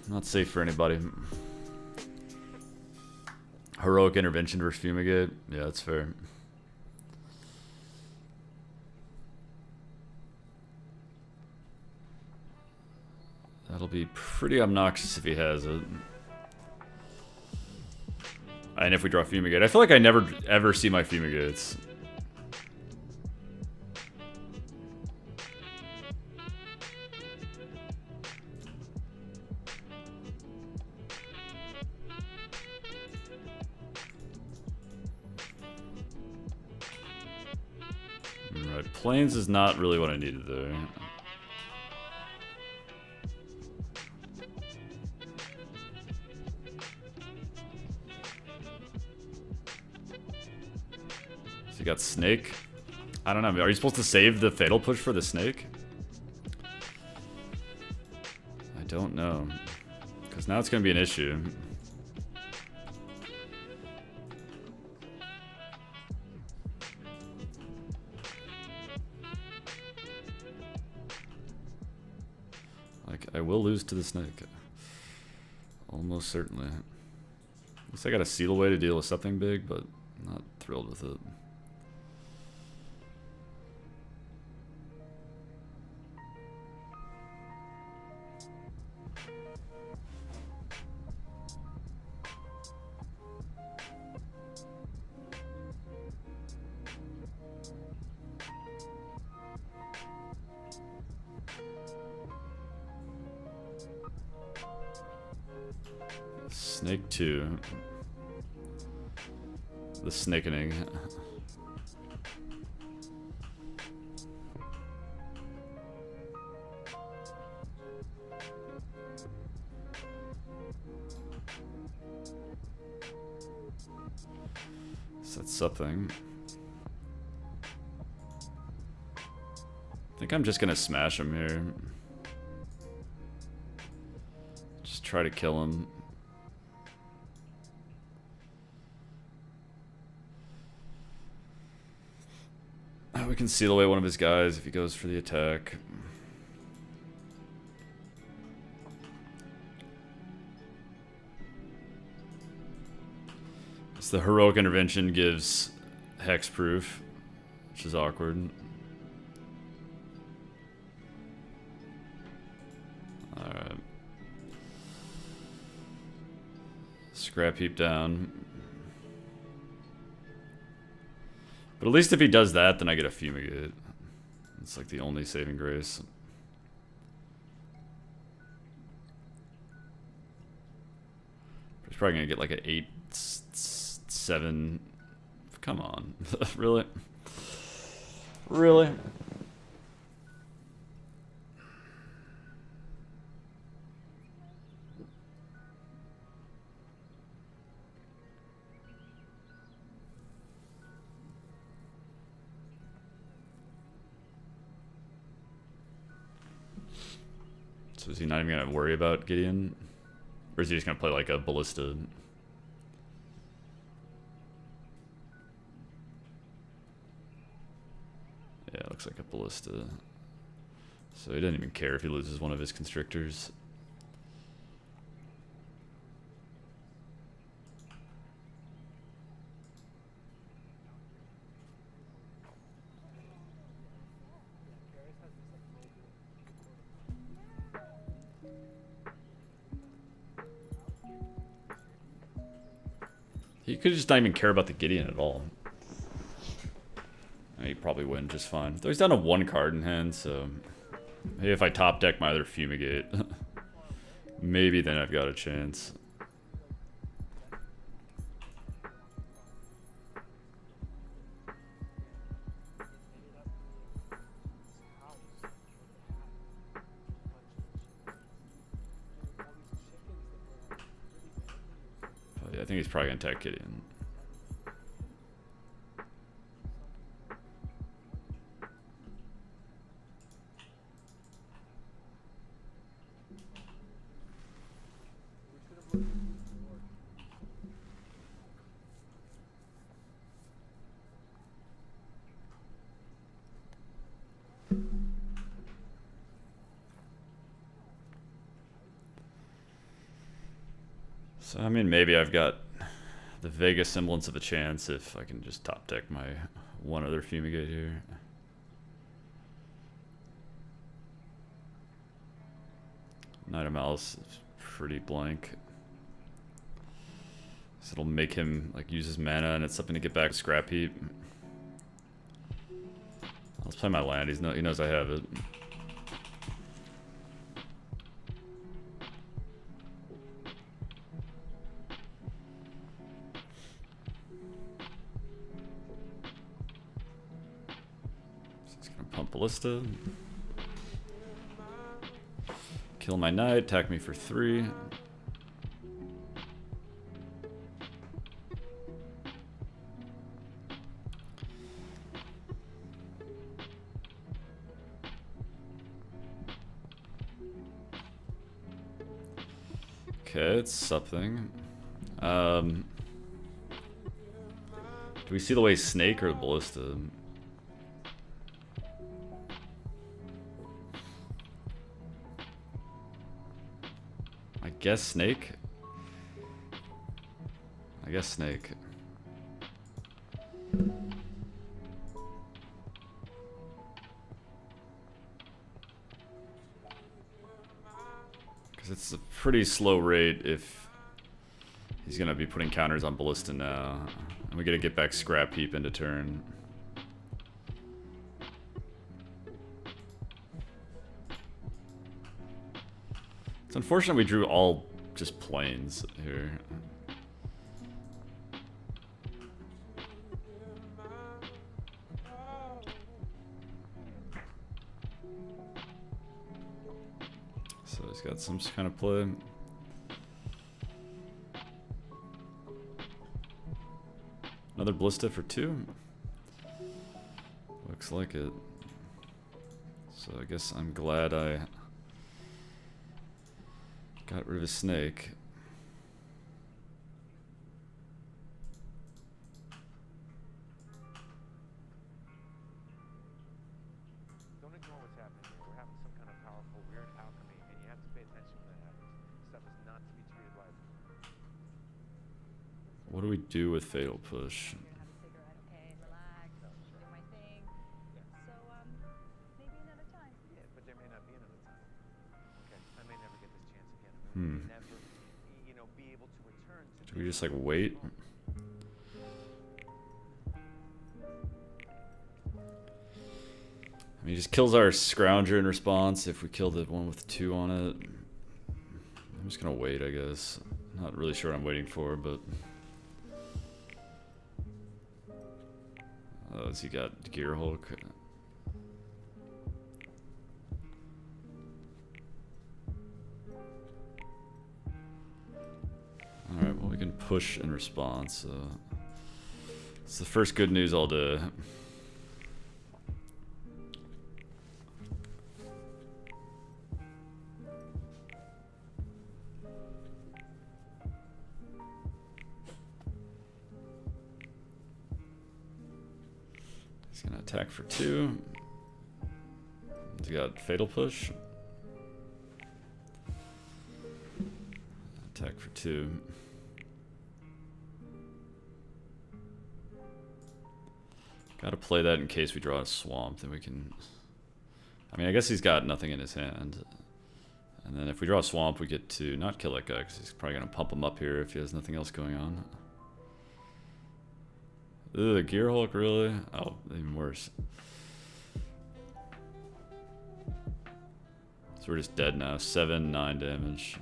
Not safe for anybody. Heroic Intervention versus Fumigate. Yeah, that's fair. That'll be pretty obnoxious if he has it. And if we draw Fumigate. I feel like I never ever see my Fumigates. Alright, Plains is not really what I needed there. So you got Snake. I don't know, are you supposed to save the Fatal Push for the Snake? I don't know. Because now it's going to be an issue. I will lose to the Snake. Almost certainly. At least I got a Seal Away to deal with something big, but I'm not thrilled with it. Snake 2. The snakening. So that's something. I think I'm just gonna smash him here. Just try to kill him. We can seal away one of his guys if he goes for the attack. So the heroic intervention gives hexproof, which is awkward. Alright. Scrap heap down. But at least if he does that, then I get a fumigate. It's like the only saving grace. He's probably gonna get like an 8-7. Come on. Really? Really? So is he not even gonna worry about Gideon? Or is he just gonna play like a ballista? Yeah, it looks like a ballista. So he doesn't even care if he loses one of his constrictors. He could just not even care about the Gideon at all. He'd probably win just fine. Though he's down to 1 card in hand, so maybe if I top deck my other fumigate, maybe then I've got a chance. But yeah, I think he's probably gonna attack Gideon. So, I mean, maybe I've got the vaguest semblance of a chance if I can just top deck my one other fumigate here. Knight of Malice is pretty blank. So it'll make him like use his mana, and it's something to get back scrap heap. Let's play my land. He knows I have it. Pump Ballista. Kill my knight, attack me for 3. Okay, it's something. Do we see the way Snake or the Ballista? I guess Snake. I guess Snake. Because it's a pretty slow rate if he's going to be putting counters on Ballista now. And we got to get back Scrap Heap into turn. It's unfortunate we drew all just planes here. So he's got some kind of play. Another Ballista for 2. Looks like it. So I guess I'm glad I got rid of a snake. Don't ignore what's happening here. We're having some kind of powerful, weird alchemy, and you have to pay attention when that happens. Stuff is not to be treated lightly. What do we do with Fatal Push? Have a cigarette, okay? Relax. Do my thing. So, maybe another time. Yeah, but there may not be another time. Okay, I may never get this chance again. I Hmm. may never, you know, be able to return to. Do we just like wait? I mean, he just kills our Scrounger in response if we kill the one with 2 on it. I'm just gonna wait, I guess. Not really sure what I'm waiting for, but... Oh, has he got Gear Hulk? Alright, well we can push in response, so... It's the first good news all day. He's gonna attack for 2. He's got Fatal Push. Attack for 2. Gotta play that in case we draw a swamp, then we can... I mean, I guess he's got nothing in his hand. And then if we draw a swamp, we get to not kill that guy, because he's probably gonna pump him up here if he has nothing else going on. Ugh, Gear Hulk, really? Oh, even worse. So we're just dead now. 7, 9 damage.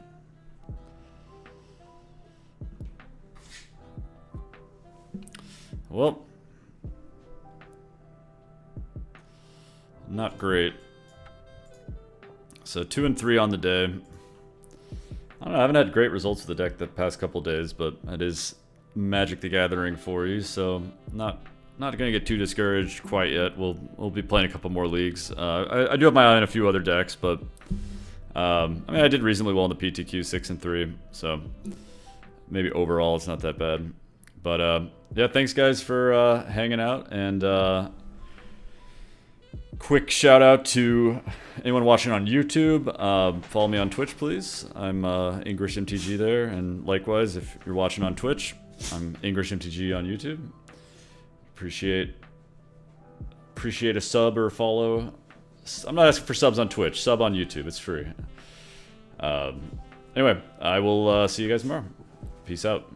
Well, not great. So 2 and 3 on the day. I don't know, I haven't had great results with the deck the past couple days, but it is Magic the Gathering for you, so not gonna get too discouraged quite yet. We'll be playing a couple more leagues. I do have my eye on a few other decks, but I mean, I did reasonably well in the PTQ, 6 and 3, so maybe overall it's not that bad. But yeah, thanks guys for hanging out, and quick shout out to anyone watching on YouTube. Follow me on Twitch, please. I'm English MTG there, and likewise, if you're watching on Twitch, I'm English MTG on YouTube. Appreciate a sub or a follow. I'm not asking for subs on Twitch. Sub on YouTube. It's free. Anyway, I will see you guys tomorrow. Peace out.